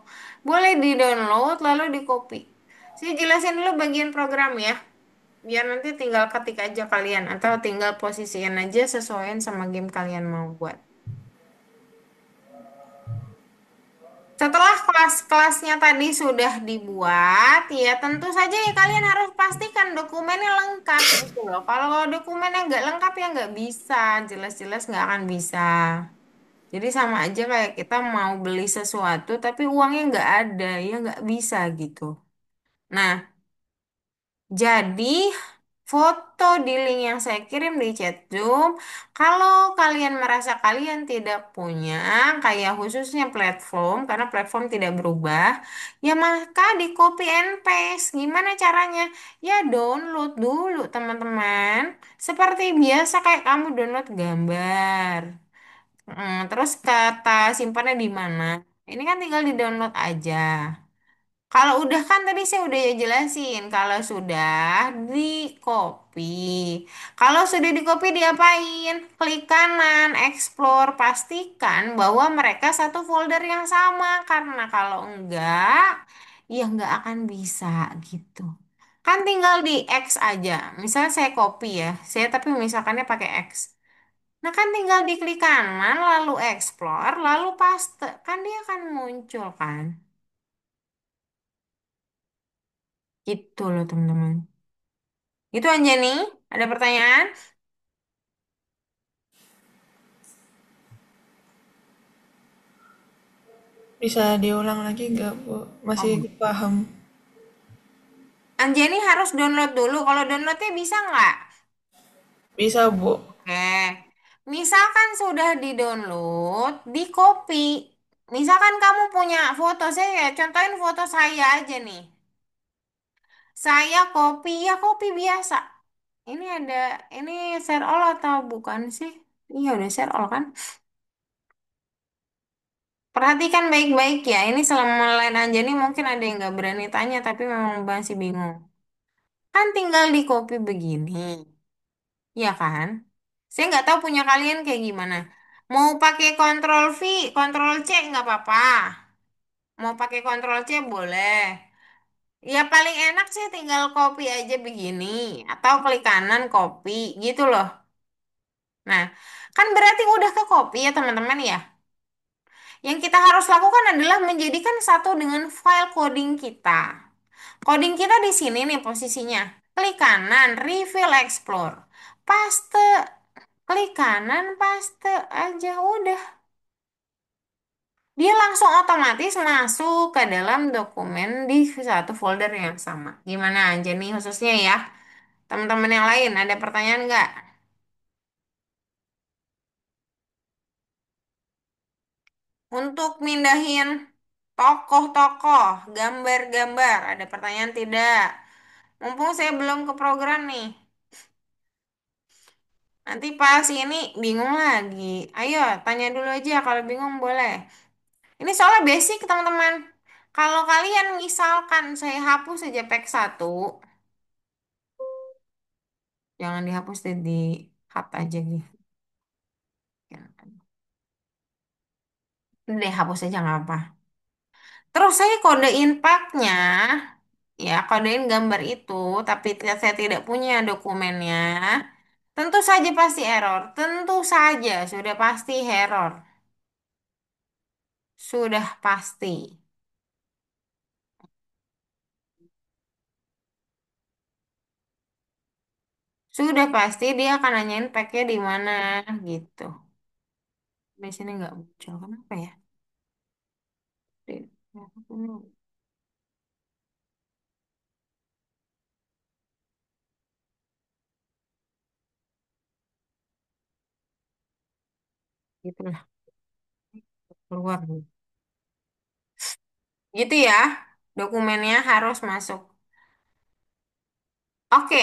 Boleh di-download lalu di-copy. Saya jelasin dulu bagian program ya. Biar nanti tinggal ketik aja kalian atau tinggal posisiin aja sesuaiin sama game kalian mau buat. Setelah kelas-kelasnya tadi sudah dibuat, ya tentu saja ya kalian harus pastikan dokumennya lengkap gitu loh. Kalau dokumennya nggak lengkap ya nggak bisa, jelas-jelas nggak akan bisa. Jadi sama aja kayak kita mau beli sesuatu tapi uangnya nggak ada, ya nggak bisa gitu. Nah, jadi foto di link yang saya kirim di chat Zoom, kalau kalian merasa kalian tidak punya, kayak khususnya platform, karena platform tidak berubah, ya maka di copy and paste. Gimana caranya? Ya download dulu teman-teman. Seperti biasa kayak kamu download gambar. Terus kata simpannya di mana? Ini kan tinggal di download aja. Kalau udah kan tadi saya udah ya jelasin. Kalau sudah di copy. Kalau sudah di copy diapain? Klik kanan, explore, pastikan bahwa mereka satu folder yang sama. Karena kalau enggak, ya enggak akan bisa gitu. Kan tinggal di X aja. Misalnya saya copy ya. Saya tapi misalkannya pakai X. Nah kan tinggal diklik kanan, lalu explore, lalu paste. Kan dia akan muncul kan. Gitu loh teman-teman. Itu Anjani, ada pertanyaan? Bisa diulang lagi nggak, Bu? Masih Oh. paham? Anjani harus download dulu. Kalau downloadnya bisa nggak? Bisa, Bu. Oke. Misalkan sudah di-download, di-copy. Misalkan kamu punya foto saya, contohin foto saya aja nih. Saya copy, ya copy biasa. Ini ada, ini share all atau bukan sih? Iya udah share all kan? Perhatikan baik-baik ya. Ini selama lain Anjani mungkin ada yang nggak berani tanya, tapi memang masih bingung. Kan tinggal di copy begini. Ya kan? Saya nggak tahu punya kalian kayak gimana. Mau pakai Ctrl V, Ctrl C nggak apa-apa. Mau pakai Ctrl C boleh. Ya paling enak sih tinggal copy aja begini. Atau klik kanan copy gitu loh. Nah, kan berarti udah ke copy ya teman-teman ya. Yang kita harus lakukan adalah menjadikan satu dengan file coding kita. Coding kita di sini nih posisinya. Klik kanan, reveal explore. Paste. Klik kanan, paste aja udah. Dia langsung otomatis masuk ke dalam dokumen di satu folder yang sama. Gimana aja nih khususnya ya. Teman-teman yang lain ada pertanyaan nggak? Untuk mindahin tokoh-tokoh, gambar-gambar, ada pertanyaan tidak? Mumpung saya belum ke program nih. Nanti pas ini bingung lagi. Ayo, tanya dulu aja kalau bingung boleh. Ini soalnya basic teman-teman. Kalau kalian misalkan saya hapus saja pack satu, jangan dihapus deh di cut aja gitu. Udah hapus aja nggak apa. Terus saya kodein packnya, ya kodein gambar itu, tapi saya tidak punya dokumennya. Tentu saja pasti error. Tentu saja sudah pasti error. Sudah pasti. Sudah pasti dia akan nanyain packnya di mana gitu. Di sini nggak muncul. Kenapa ya? Di- Gitu lah. Keluar. Gitu ya. Dokumennya harus masuk. Oke.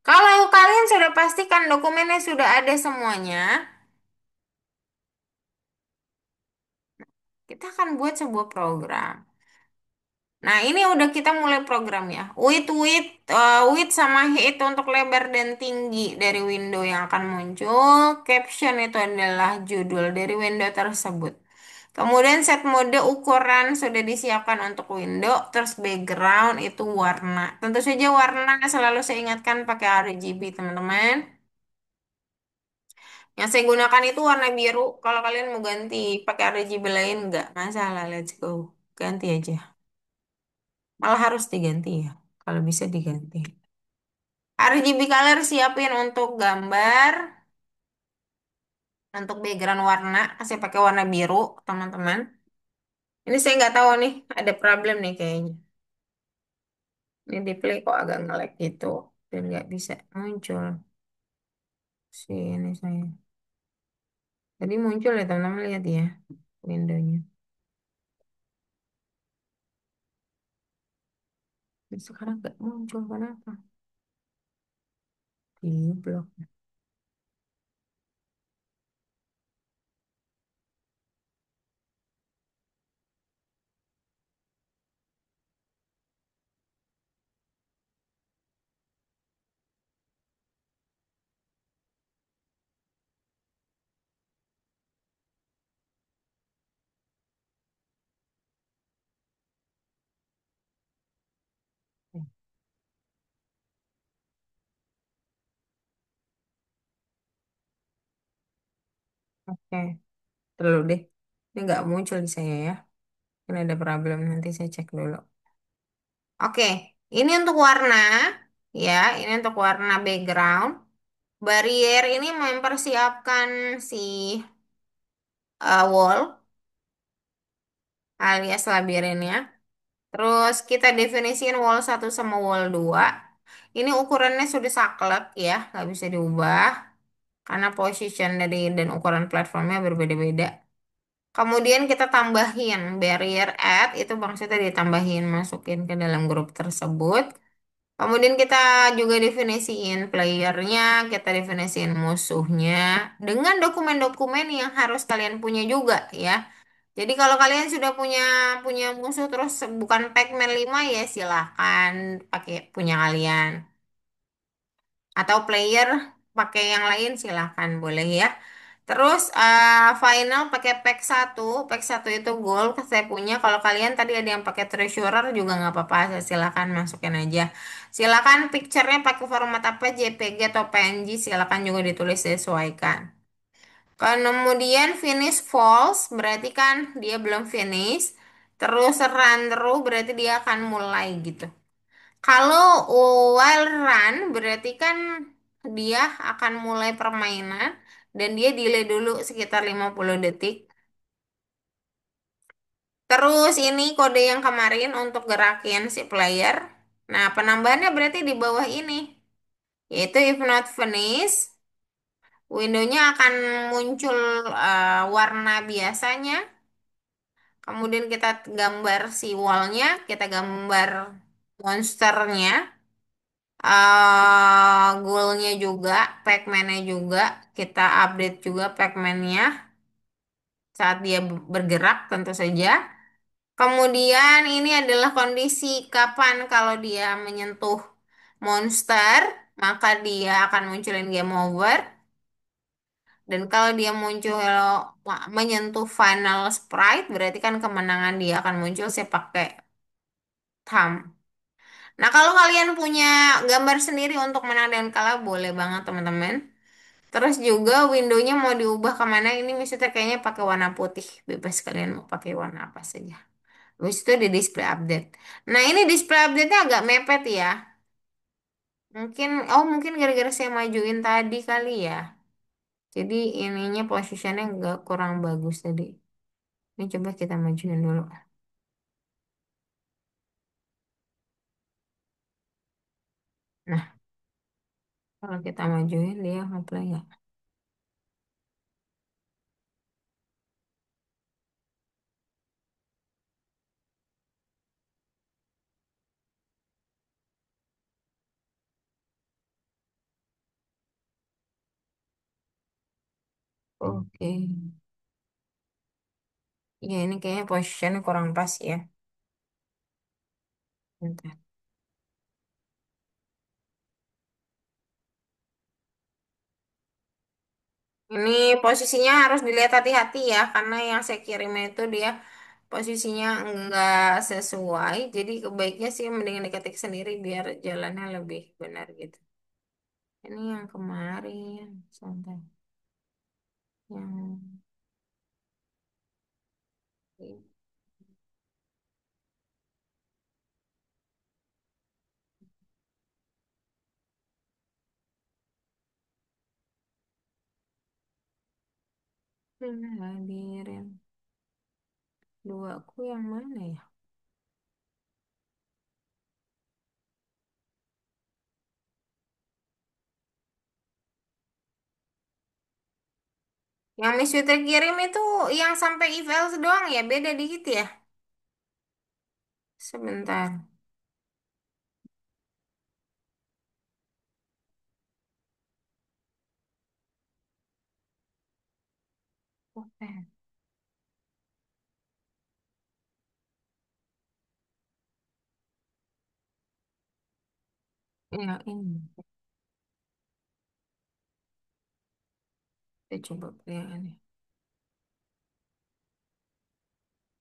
Kalau kalian sudah pastikan dokumennya sudah ada semuanya, kita akan buat sebuah program. Nah, ini udah kita mulai program ya. Width sama height untuk lebar dan tinggi dari window yang akan muncul. Caption itu adalah judul dari window tersebut. Kemudian set mode ukuran sudah disiapkan untuk window. Terus background itu warna. Tentu saja warna selalu saya ingatkan pakai RGB teman-teman. Yang saya gunakan itu warna biru. Kalau kalian mau ganti pakai RGB lain nggak masalah. Let's go. Ganti aja. Malah harus diganti ya. Kalau bisa diganti. RGB color siapin untuk gambar, untuk background warna. Saya pakai warna biru, teman-teman. Ini saya nggak tahu nih, ada problem nih kayaknya. Ini di play kok agak nge-lag gitu. Dan nggak bisa muncul. Sini saya. Tadi muncul ya teman-teman lihat ya. Windownya. Dan sekarang nggak muncul, kenapa? Di blok. Oke, terlalu deh. Ini nggak muncul di saya ya. Ini ada problem, nanti saya cek dulu. Oke, ini untuk warna, ya. Ini untuk warna background. Barrier ini mempersiapkan si wall alias labirinnya. Terus kita definisiin wall satu sama wall 2. Ini ukurannya sudah saklek ya, nggak bisa diubah karena position dari dan ukuran platformnya berbeda-beda. Kemudian kita tambahin barrier add, itu maksudnya ditambahin masukin ke dalam grup tersebut. Kemudian kita juga definisiin playernya, kita definisiin musuhnya dengan dokumen-dokumen yang harus kalian punya juga ya. Jadi kalau kalian sudah punya punya musuh terus bukan Pac-Man 5 ya silahkan pakai punya kalian. Atau player pakai yang lain silahkan boleh ya. Terus final pakai pack satu, pack satu itu gold saya punya. Kalau kalian tadi ada yang pakai treasurer juga nggak apa-apa, silakan masukin aja. Silakan picture-nya pakai format apa, JPG atau PNG, silakan juga ditulis sesuaikan. Kemudian finish false berarti kan dia belum finish. Terus run through berarti dia akan mulai gitu. Kalau while run berarti kan dia akan mulai permainan. dan dia delay dulu sekitar 50 detik. Terus ini kode yang kemarin untuk gerakin si player. Nah, penambahannya berarti di bawah ini, yaitu if not finished, windownya akan muncul warna biasanya. Kemudian kita gambar si wallnya, kita gambar monsternya, goalnya juga, Pac-Man-nya juga, kita update juga Pac-Man-nya saat dia bergerak tentu saja. Kemudian ini adalah kondisi kapan kalau dia menyentuh monster, maka dia akan munculin game over. Dan kalau dia muncul menyentuh final sprite, berarti kan kemenangan dia akan muncul saya pakai thumb. Nah, kalau kalian punya gambar sendiri untuk menang dan kalah, boleh banget teman-teman. Terus juga windownya mau diubah kemana, ini misalnya kayaknya pakai warna putih. Bebas kalian mau pakai warna apa saja. Habis itu di display update. Nah, ini display update-nya agak mepet ya. Mungkin gara-gara saya majuin tadi kali ya. Jadi ininya posisinya nggak kurang bagus tadi. Ini coba kita majuin dulu. Nah, kalau kita majuin dia ngeplay ya. Oke. Ya, ini kayaknya posisinya kurang pas ya. Bentar. Ini posisinya harus dilihat hati-hati ya, karena yang saya kirim itu dia posisinya enggak sesuai. Jadi kebaiknya sih mendingan diketik sendiri biar jalannya lebih benar gitu. Ini yang kemarin, santai. Yang ini hadirin duaku yang mana ya? Yang Miss Fitri kirim itu yang sampai email doang ya, beda dikit ya. Sebentar. Oke. Ya ini, kita coba yang ini.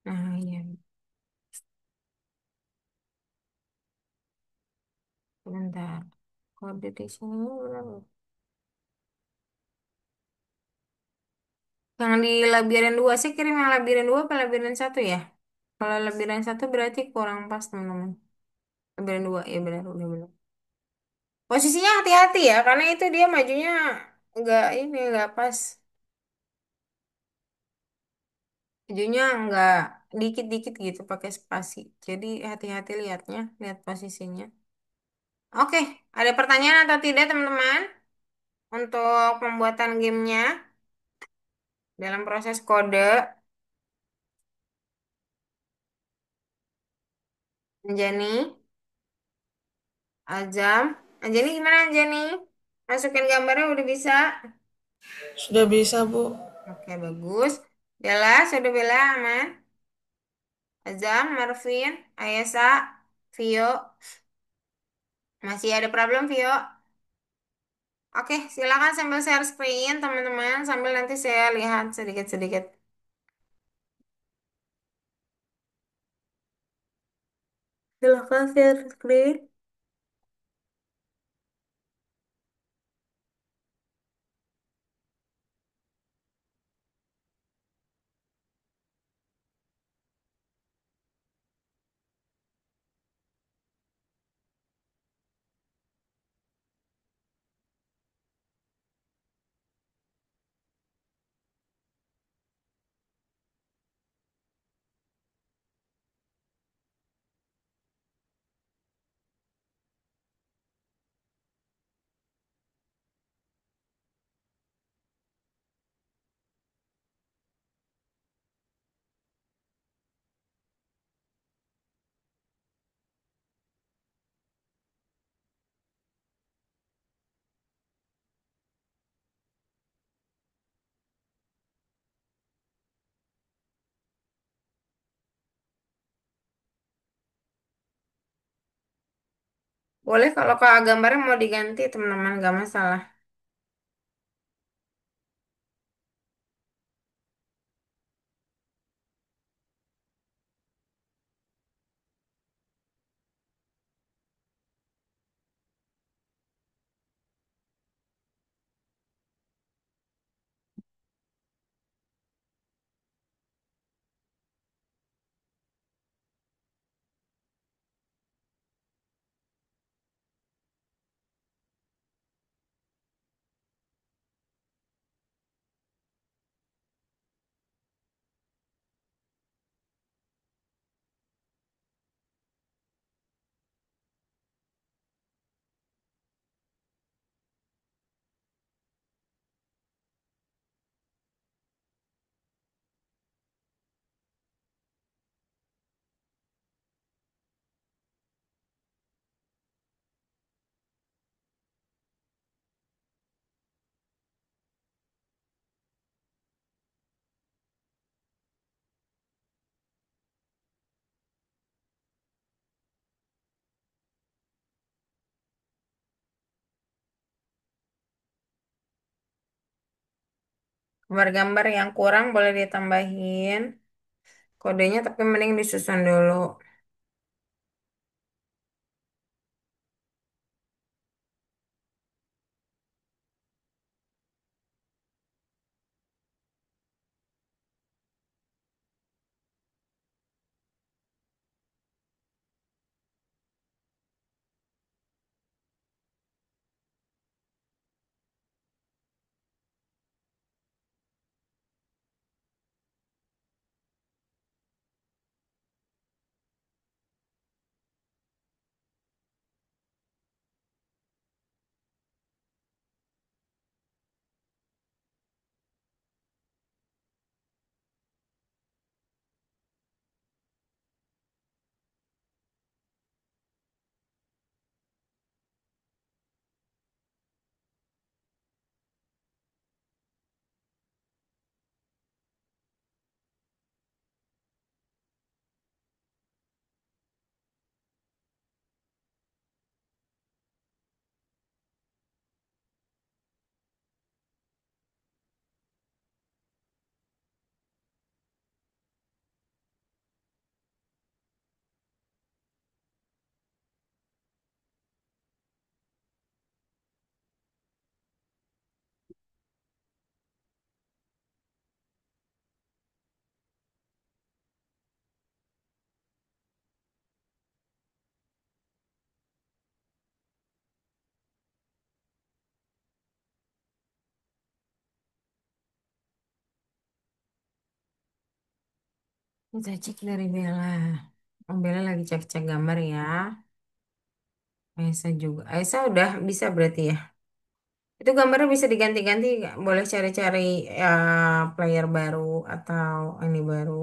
Nah, iya, sebentar. Kode di sini berapa? Yang di labirin 2 sih kirim yang labirin 2 apa labirin 1 ya? Kalau labirin 1 berarti kurang pas teman-teman. Labirin 2 ya benar udah benar. Posisinya hati-hati ya karena itu dia majunya nggak pas. Majunya nggak dikit-dikit gitu pakai spasi. Jadi hati-hati lihatnya, lihat posisinya. Oke, ada pertanyaan atau tidak teman-teman untuk pembuatan gamenya dalam proses kode Anjani, Azam, Anjani gimana Anjani? Masukin gambarnya udah bisa? Sudah bisa, Bu. Oke, bagus. Bella, sudah Bella aman? Azam, Marvin, Ayesa, Vio. Masih ada problem, Vio? Oke, silakan sambil share screen, teman-teman. Sambil nanti saya lihat sedikit-sedikit. Silakan share screen. Boleh kalau kak gambarnya mau diganti teman-teman gak masalah. Gambar-gambar yang kurang boleh ditambahin kodenya tapi mending disusun dulu. Kita cek dari Bella. Oh, Bella lagi cek-cek gambar ya. Aisyah juga. Aisyah udah bisa berarti ya. Itu gambarnya bisa diganti-ganti, nggak? Boleh cari-cari ya, player baru atau ini baru.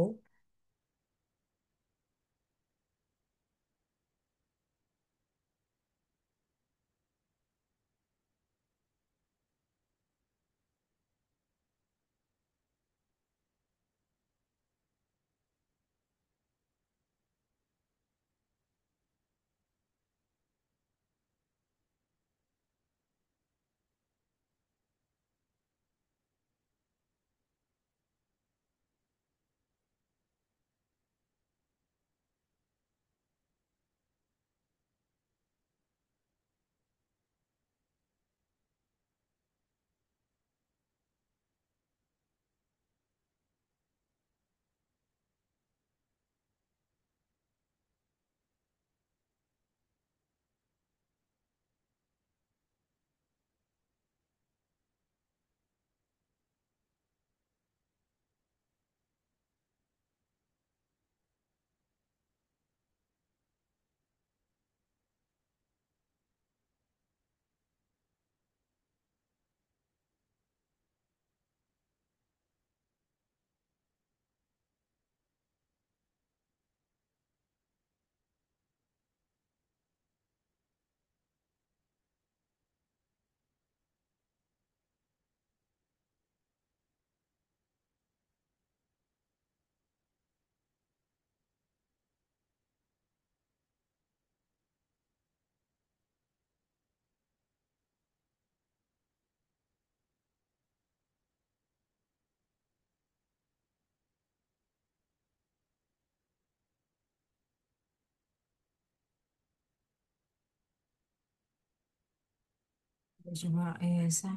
Coba Esa.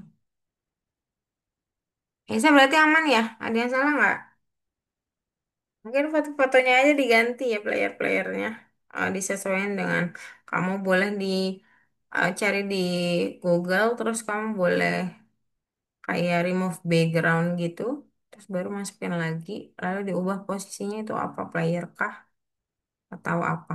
Esa berarti aman ya? Ada yang salah nggak? Mungkin foto-fotonya aja diganti ya player-playernya. Disesuaikan dengan kamu boleh cari di Google, terus kamu boleh kayak remove background gitu, terus baru masukin lagi, lalu diubah posisinya itu apa player kah atau apa?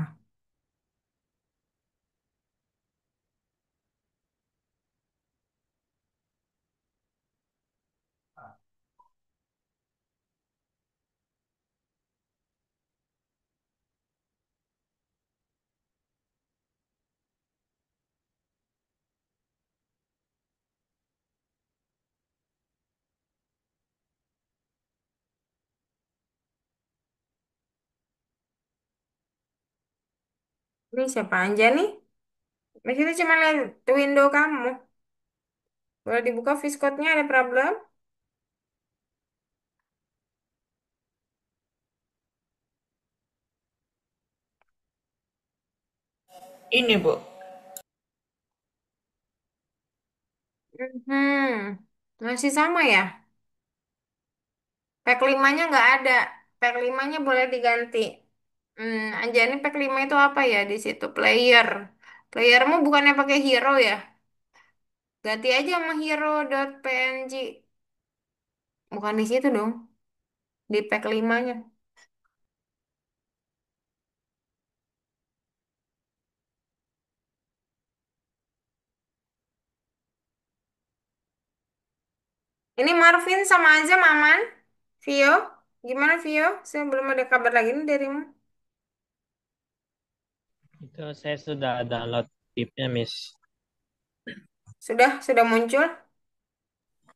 Ini siapa aja nih? Di situ cuma lihat window kamu. Boleh dibuka Viscode-nya ada problem? Ini, Bu. Masih sama ya? Pack 5-nya nggak ada. Pack 5-nya boleh diganti. Anjani pack 5 itu apa ya di situ? Player. Playermu bukannya pakai hero ya? Ganti aja sama hero.png. Bukan di situ dong. Di pack 5-nya. Ini Marvin sama aja Maman. Vio. Gimana Vio? Saya belum ada kabar lagi nih darimu. Itu saya sudah download tipnya, Miss. Sudah muncul?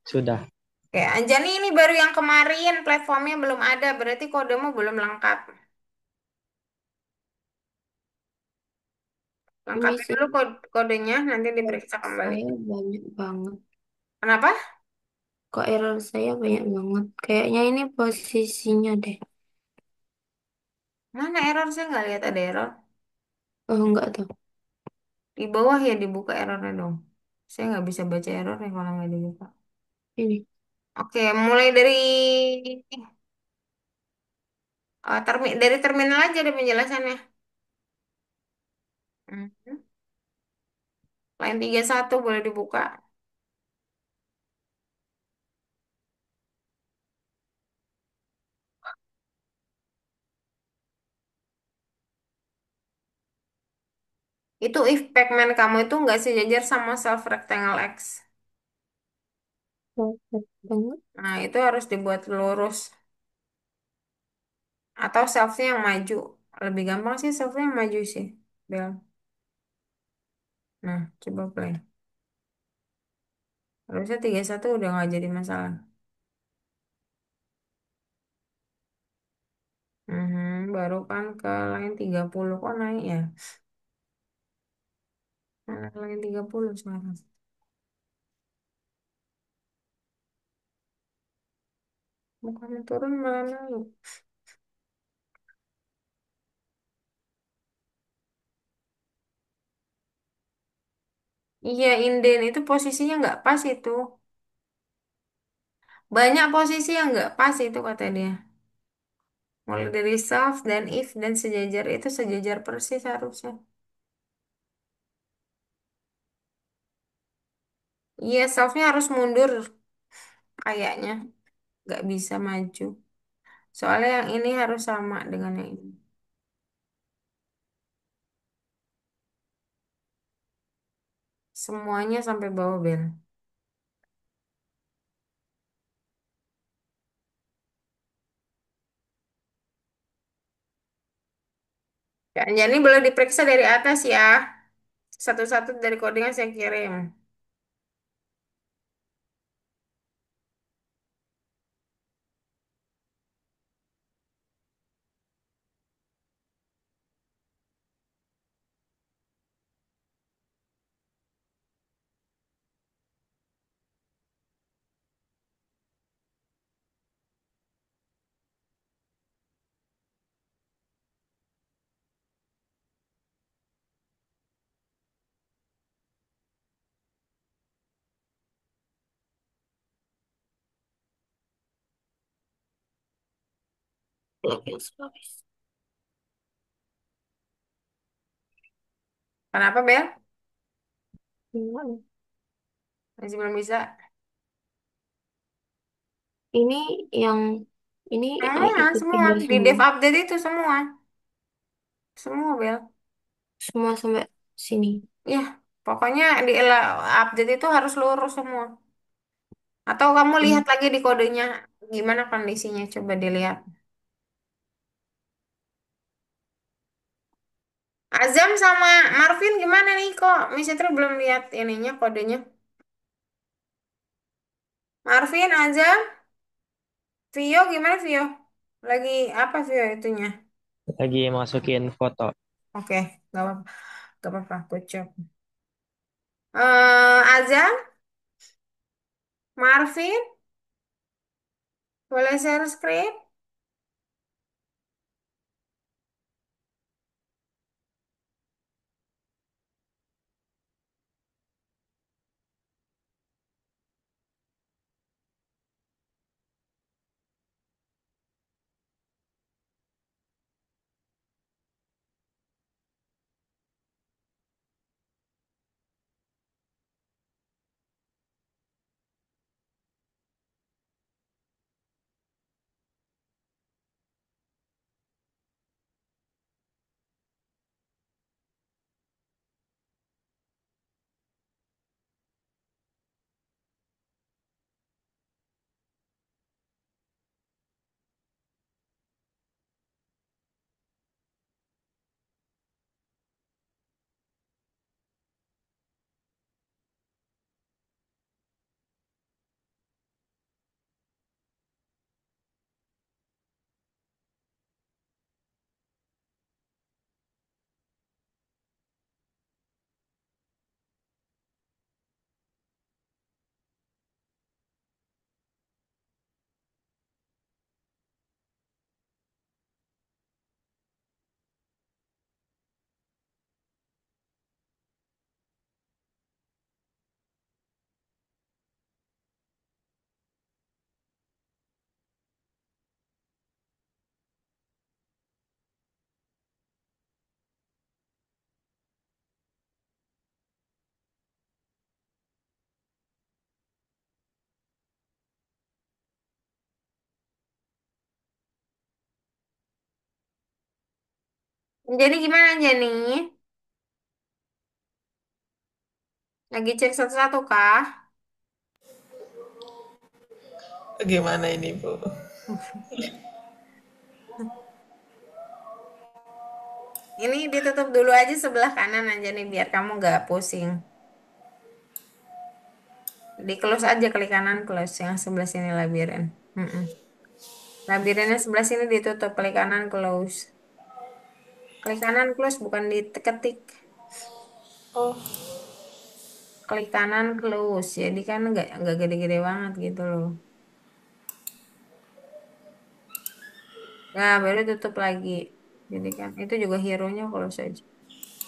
Sudah. Oke, Anjani ini baru yang kemarin. Platformnya belum ada. Berarti kodemu belum lengkap. Ini Lengkapin sih dulu kodenya. Nanti diperiksa error kembali. saya banyak banget. Kenapa? Kok error saya banyak banget? Kayaknya ini posisinya deh. Mana error? Saya nggak lihat ada error. Oh, enggak tahu. Di bawah ya dibuka errornya dong. Saya nggak bisa baca errornya kalau nggak dibuka. Ini. Oke, mulai dari terminal aja deh penjelasannya. Mhm. Line 31 boleh dibuka. Itu if pacman kamu itu nggak sejajar sama self rectangle X. Perfect banget. Nah, itu harus dibuat lurus. Atau selfnya yang maju. Lebih gampang sih selfnya yang maju sih. Bel. Nah, coba play. Harusnya 31 udah nggak jadi masalah. Baru kan ke line 30 kok naik ya? Mana line 30 sekarang? Bukannya turun malah naik. Iya, inden itu posisinya nggak pas itu. Banyak posisi yang nggak pas itu kata dia. Mulai dari self dan if dan sejajar itu sejajar persis harusnya. Iya, selfnya harus mundur kayaknya. Nggak bisa maju. Soalnya yang ini harus sama dengan yang ini. Semuanya sampai bawah bel. Ya, jadi boleh diperiksa dari atas ya. Satu-satu dari codingnya saya kirim. Login service. Kenapa, Bel? Enggak. Masih belum bisa. Ini yang ini Semua, ikutin semua. dulu Di semua. dev update itu semua. Semua, Bel. Semua sampai sini. Ya, pokoknya di update itu harus lurus semua. Atau kamu lihat Hmm. lagi di kodenya gimana kondisinya, coba dilihat. Azam sama Marvin gimana nih kok? Miss Citra belum lihat ininya kodenya. Marvin, Azam, Vio gimana Vio? Lagi apa Vio itunya? Lagi masukin foto. Oke, nggak apa-apa, nggak apa-apa, aku cek. Azam, Marvin, boleh share screen? Jadi gimana Jenny? Lagi cek satu-satu kah? Gimana ini, Bu? Ini ditutup dulu aja sebelah kanan aja nih biar kamu gak pusing. Di close aja klik kanan close yang sebelah sini labirin. Mm-mm. Labirinnya sebelah sini ditutup klik kanan close. Klik kanan close bukan diketik. Oh, Klik kanan close. Jadi kan nggak gede-gede banget gitu loh. Nah baru tutup lagi. Jadi kan itu juga hero-nya close aja.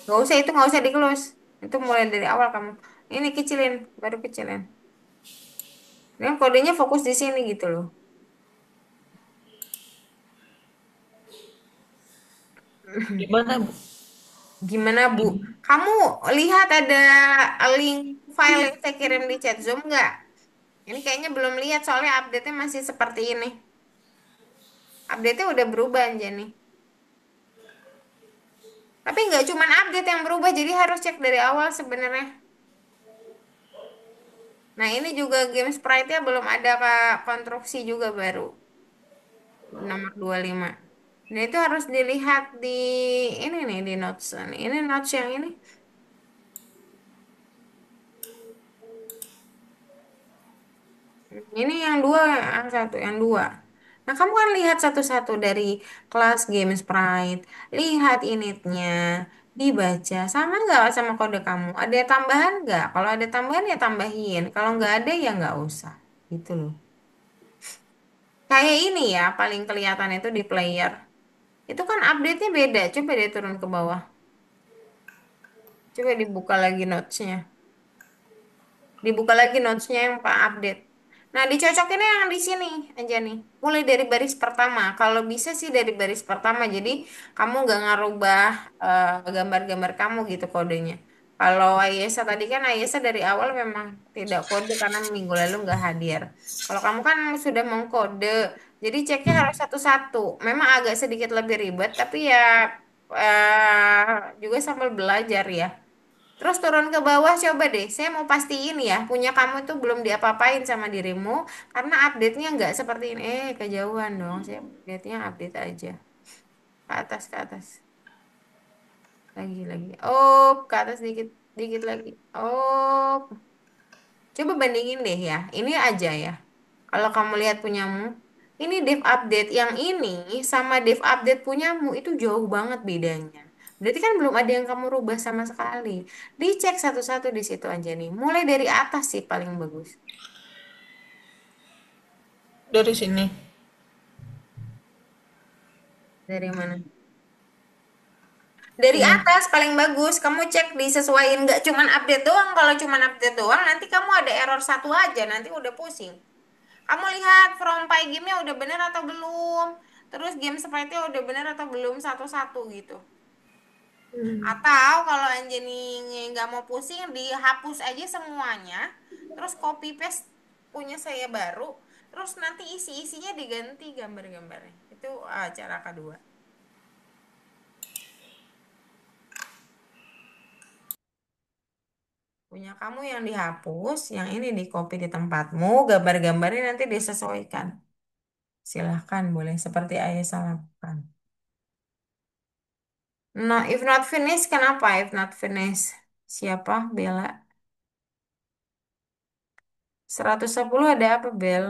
Gak usah itu nggak usah di close. Itu mulai dari awal kamu. Ini kecilin, baru kecilin. Ini kodenya fokus di sini gitu loh. gimana, Bu? Gimana, Bu? Kamu lihat ada link file yang saya kirim di chat Zoom nggak? Ini kayaknya belum lihat soalnya update-nya masih seperti ini. Update-nya udah berubah aja nih. Tapi nggak cuman update yang berubah, jadi harus cek dari awal sebenarnya. Nah, ini juga game sprite-nya belum ada konstruksi juga baru. Nomor 25. Nah, itu harus dilihat di ini nih, di notes. Ini notes yang ini. Ini yang dua, yang satu, yang dua. Nah, kamu kan lihat satu-satu dari kelas game sprite, lihat initnya, dibaca, sama nggak sama kode kamu? Ada tambahan nggak? Kalau ada tambahan ya tambahin, kalau nggak ada ya nggak usah, gitu loh. Kayak ini ya, paling kelihatan itu di player. Itu kan update-nya beda. Coba deh turun ke bawah. Coba dibuka lagi notes-nya. Dibuka lagi notes-nya yang Pak update. Nah, dicocokinnya yang di sini aja nih. Mulai dari baris pertama. Kalau bisa sih dari baris pertama. Jadi kamu nggak ngerubah gambar-gambar kamu gitu kodenya. Kalau Ayesa tadi kan Ayesa dari awal memang tidak kode karena minggu lalu nggak hadir. Kalau kamu kan sudah mengkode, jadi ceknya harus satu-satu. Memang agak sedikit lebih ribet, tapi ya juga sambil belajar ya. Terus turun ke bawah coba deh. Saya mau pastiin ya, punya kamu tuh belum diapa-apain sama dirimu karena update-nya nggak seperti ini. Kejauhan dong. Saya update-nya update aja. Ke atas, ke atas. Lagi, lagi. Oh, ke atas dikit, dikit lagi. Oh, coba bandingin deh ya. Ini aja ya. Kalau kamu lihat punyamu, ini dev update yang ini sama dev update punyamu itu jauh banget bedanya. Berarti kan belum ada yang kamu rubah sama sekali. Dicek satu-satu di situ aja nih. Mulai dari atas sih paling bagus. Dari sini. Dari mana? Dari Ini. atas paling bagus. Kamu cek disesuaikan nggak cuman update doang. Kalau cuman update doang, nanti kamu ada error satu aja. Nanti udah pusing. Kamu lihat from game-nya udah bener atau belum. Terus game sprite-nya udah bener atau belum satu-satu gitu. Atau kalau Anjani nggak mau pusing, dihapus aja semuanya, terus copy paste punya saya baru, terus nanti isi-isinya diganti gambar-gambarnya. Itu cara kedua. Punya kamu yang dihapus, yang ini di copy di tempatmu, gambar-gambarnya nanti disesuaikan. Silahkan, boleh seperti ayah lakukan. Nah, if not finish, kenapa if not finish? Siapa? Bella. 110 ada apa, Bel?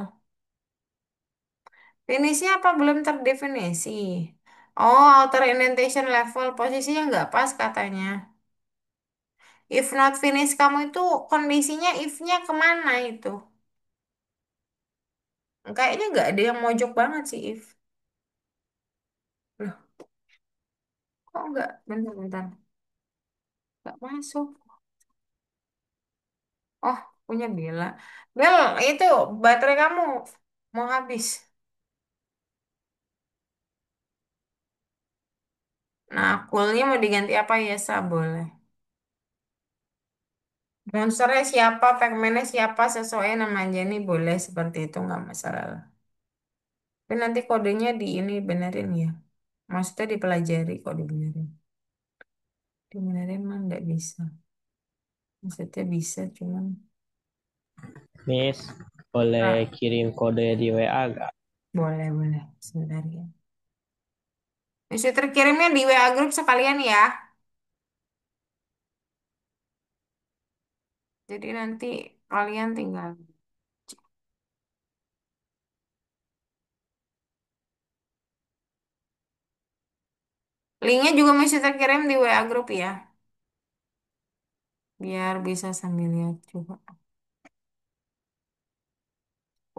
Finishnya apa belum terdefinisi? Oh, outer indentation level posisinya nggak pas katanya. If not finish kamu itu kondisinya if-nya kemana itu? Kayaknya nggak ada yang mojok banget sih if. Loh, kok nggak? Bentar-bentar. Nggak masuk. Oh, punya Bella. Bel, itu baterai kamu mau habis. Nah, coolnya mau diganti apa ya, Sa? Boleh. Monsternya siapa, Pac-Man-nya siapa, sesuai nama Jenny boleh seperti itu nggak masalah. Tapi nanti kodenya di ini benerin ya. Maksudnya dipelajari kok dibenerin. Dibenerin mah nggak bisa. Maksudnya bisa cuman. Miss, boleh Ah, kirim kode di WA gak? boleh, boleh. Sebentar ya. Bisa terkirimnya di WA grup sekalian ya. Jadi nanti kalian tinggal. Linknya juga masih terkirim di WA grup ya. Biar bisa sambil lihat juga.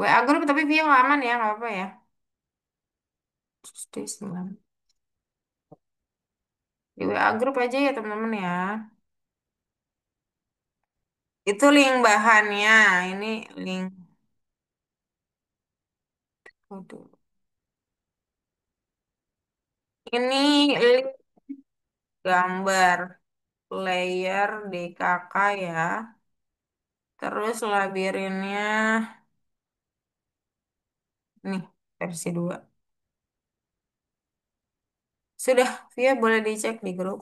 WA grup tapi via nggak aman ya, nggak apa-apa ya. Stay 9. Di WA grup aja ya teman-teman ya. Itu link bahannya. Ini link. Waduh. Ini link gambar layer DKK ya. Terus labirinnya nih versi 2. Sudah, Via boleh dicek di grup.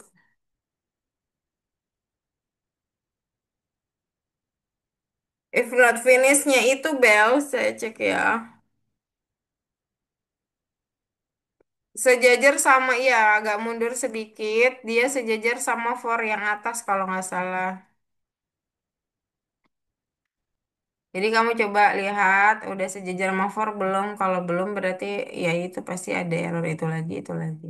If not finish-nya itu Bel, saya cek ya. Sejajar sama ya, agak mundur sedikit. Dia sejajar sama for yang atas kalau nggak salah. Jadi kamu coba lihat, udah sejajar sama for belum? Kalau belum berarti ya itu pasti ada error itu lagi, itu lagi.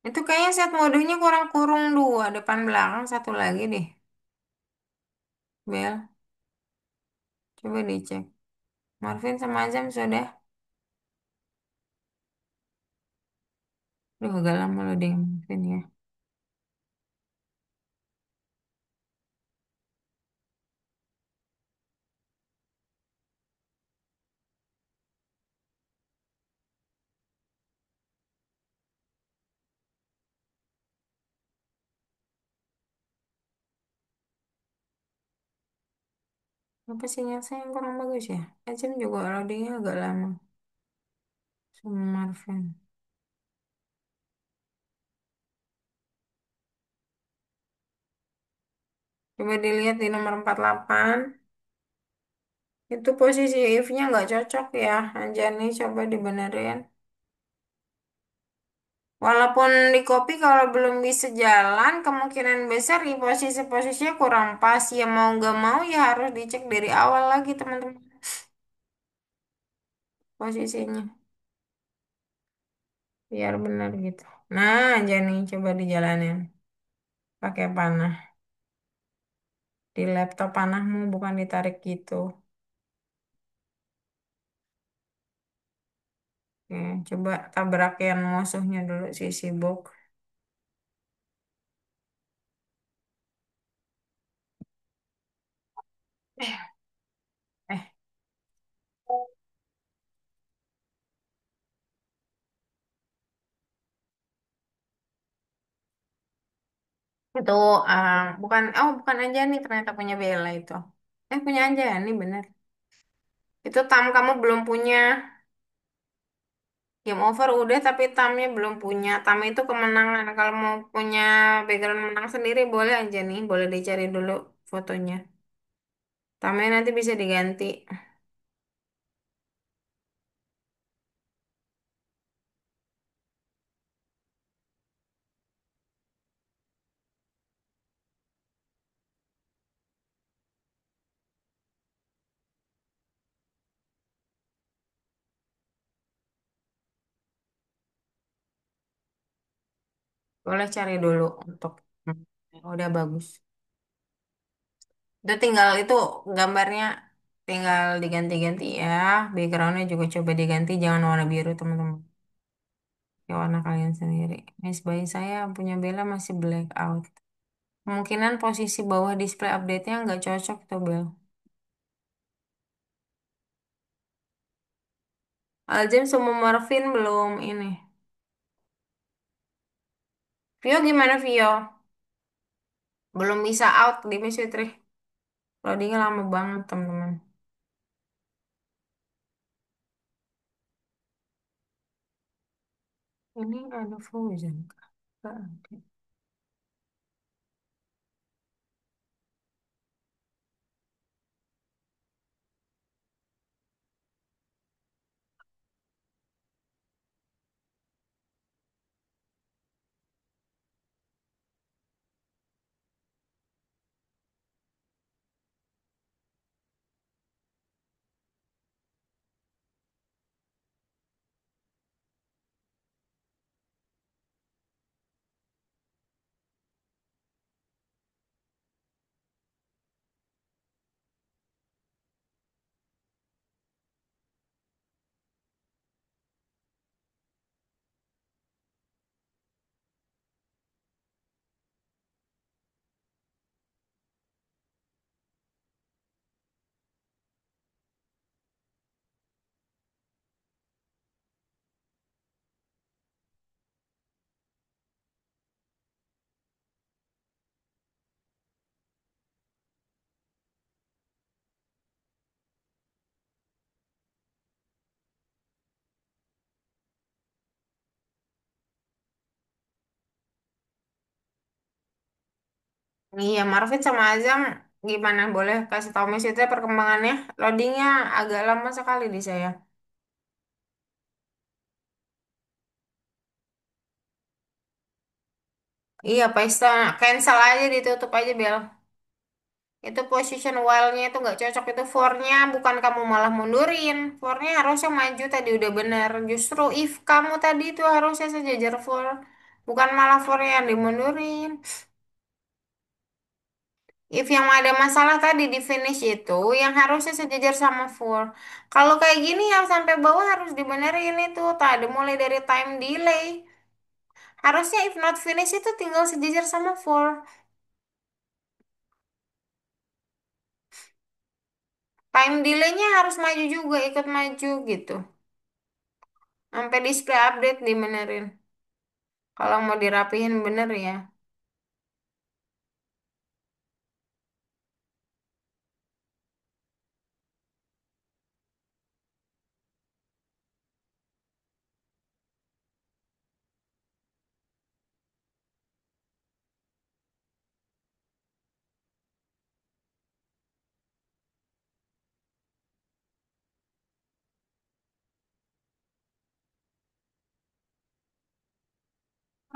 Itu kayaknya set modenya kurang kurung dua, depan belakang satu lagi deh. Bel, coba dicek. Marvin sama Azam sudah. Duh, agak lama loh deh Marvin ya. Apa sinyal saya yang kurang bagus ya? Azam juga loadingnya agak lama. Sama Marvin. Coba dilihat di nomor 48. Itu posisi if-nya nggak cocok ya. Anjani coba dibenerin. Walaupun di copy kalau belum bisa jalan, kemungkinan besar di posisi-posisinya kurang pas. Ya mau nggak mau ya harus dicek dari awal lagi teman-teman posisinya. Biar benar gitu. Nah, Anjani coba dijalanin. Pakai panah. Di laptop panahmu bukan ditarik gitu. Oke, coba tabrakin musuhnya dulu si sibuk. Eh, itu bukan Anjani ternyata punya Bella itu. Punya Anjani bener. Itu tam kamu belum punya. Game over udah tapi tamnya belum punya. Tam itu kemenangan. Kalau mau punya background menang sendiri boleh aja nih. Boleh dicari dulu fotonya. Tamnya nanti bisa diganti. Boleh cari dulu untuk udah bagus. Itu tinggal itu gambarnya tinggal diganti-ganti ya. Backgroundnya juga coba diganti. Jangan warna biru teman-teman. Ya warna kalian sendiri. Ini sebagai saya punya Bella masih blackout. Kemungkinan posisi bawah display update-nya nggak cocok tuh Bel. Aljem sama Marvin belum ini. Vio gimana Vio? Belum bisa out di Messi 3. Loadingnya lama banget teman-teman. Ini ada Frozen kah? Nggak ada. Iya, Marvin sama Azam gimana? Boleh kasih tahu Messi 3 perkembangannya? Loadingnya agak lama sekali di saya. Iya, Paista cancel aja ditutup aja Bel. Itu position while-nya itu nggak cocok itu for-nya bukan kamu malah mundurin. For-nya harusnya maju tadi udah benar. Justru if kamu tadi itu harusnya sejajar for. Bukan malah for yang dimundurin. If yang ada masalah tadi di finish itu, yang harusnya sejajar sama full. Kalau kayak gini yang sampai bawah harus dibenerin itu. Tadi mulai dari time delay. Harusnya if not finish itu tinggal sejajar sama full. Time delaynya harus maju juga, ikut maju gitu. Sampai display update dibenerin. Kalau mau dirapihin bener ya.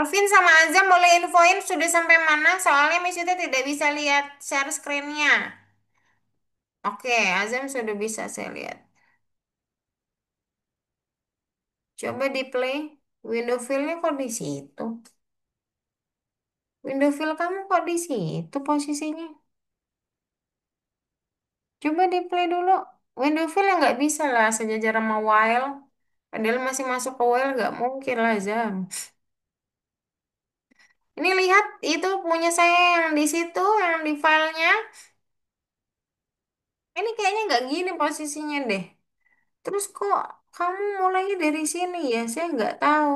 Arvin sama Azam boleh infoin sudah sampai mana? Soalnya Miss Yuta tidak bisa lihat share screen-nya. Oke, Azam sudah bisa saya lihat. Coba di play. Window fill-nya kok di situ? Window fill kamu kok di situ posisinya? Coba di play dulu. Window fill yang nggak bisa lah sejajar sama while. Padahal masih masuk ke while nggak mungkin lah Zam. Ini lihat itu punya saya yang di situ, yang di filenya. Ini kayaknya nggak gini posisinya deh. Terus kok kamu mulainya dari sini ya? Saya nggak tahu.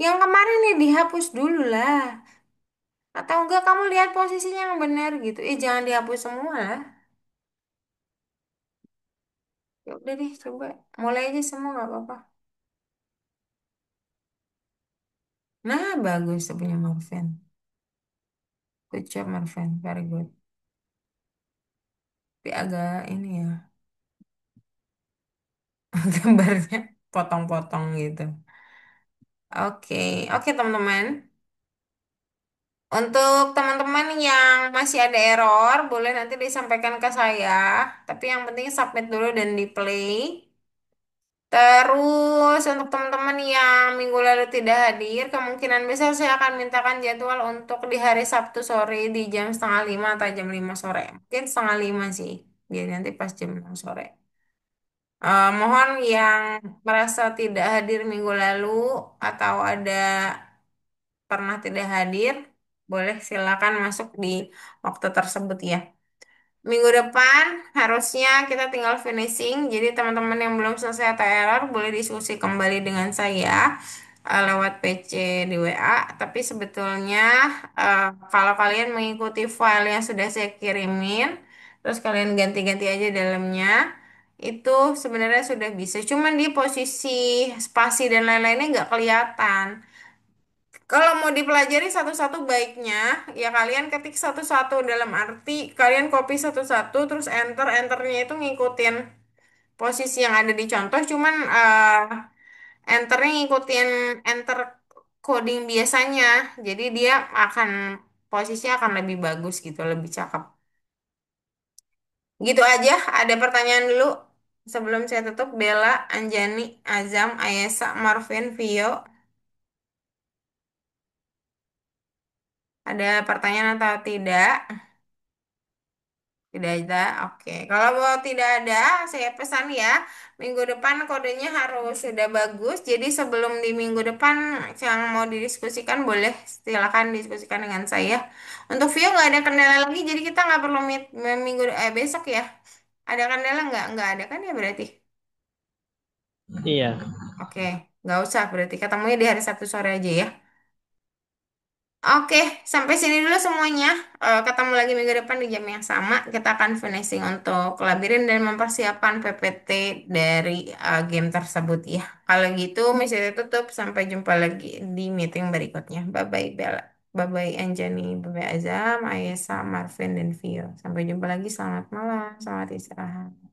Yang kemarin nih dihapus dulu lah. Atau enggak kamu lihat posisinya yang benar gitu. Jangan dihapus semua lah. Ya udah deh, coba mulai aja semua nggak apa-apa. Nah, bagus tuh punya Marvin. Good job Marvin, very good. Tapi agak ini ya, gambarnya potong-potong gitu. Oke, oke teman-teman. Untuk teman-teman yang masih ada error, boleh nanti disampaikan ke saya. Tapi yang penting submit dulu dan di play. Terus untuk teman-teman yang minggu lalu tidak hadir, kemungkinan besar saya akan mintakan jadwal untuk di hari Sabtu sore di jam setengah lima atau jam 5 sore. Mungkin setengah lima sih, biar nanti pas jam 6 sore. Mohon yang merasa tidak hadir minggu lalu atau ada pernah tidak hadir, boleh silakan masuk di waktu tersebut ya. Minggu depan harusnya kita tinggal finishing. Jadi teman-teman yang belum selesai atau error boleh diskusi kembali dengan saya lewat PC di WA. Tapi sebetulnya kalau kalian mengikuti file yang sudah saya kirimin, terus kalian ganti-ganti aja dalamnya, itu sebenarnya sudah bisa. Cuman di posisi spasi dan lain-lainnya nggak kelihatan. Kalau mau dipelajari satu-satu baiknya, ya kalian ketik satu-satu dalam arti kalian copy satu-satu terus enternya itu ngikutin posisi yang ada di contoh, cuman enternya ngikutin enter coding biasanya, jadi dia akan posisinya akan lebih bagus gitu, lebih cakep. Gitu aja, ada pertanyaan dulu sebelum saya tutup. Bella, Anjani, Azam, Ayesa, Marvin, Vio, ada pertanyaan atau tidak? Tidak ada, oke. Kalau mau tidak ada, saya pesan ya, minggu depan kodenya harus sudah bagus. Jadi sebelum di minggu depan yang mau didiskusikan, boleh silakan diskusikan dengan saya. Untuk view nggak ada kendala lagi, jadi kita nggak perlu meet minggu besok ya. Ada kendala nggak? Nggak ada kan ya berarti? Iya. Oke, nggak usah berarti ketemunya di hari Sabtu sore aja ya. Oke, sampai sini dulu semuanya. Ketemu lagi minggu depan di jam yang sama. Kita akan finishing untuk labirin dan mempersiapkan PPT dari game tersebut ya. Kalau gitu, misalnya tutup. Sampai jumpa lagi di meeting berikutnya. Bye-bye Bella. Bye-bye Anjani. Bye-bye Azam, Ayesa, Marvin, dan Vio. Sampai jumpa lagi. Selamat malam. Selamat istirahat.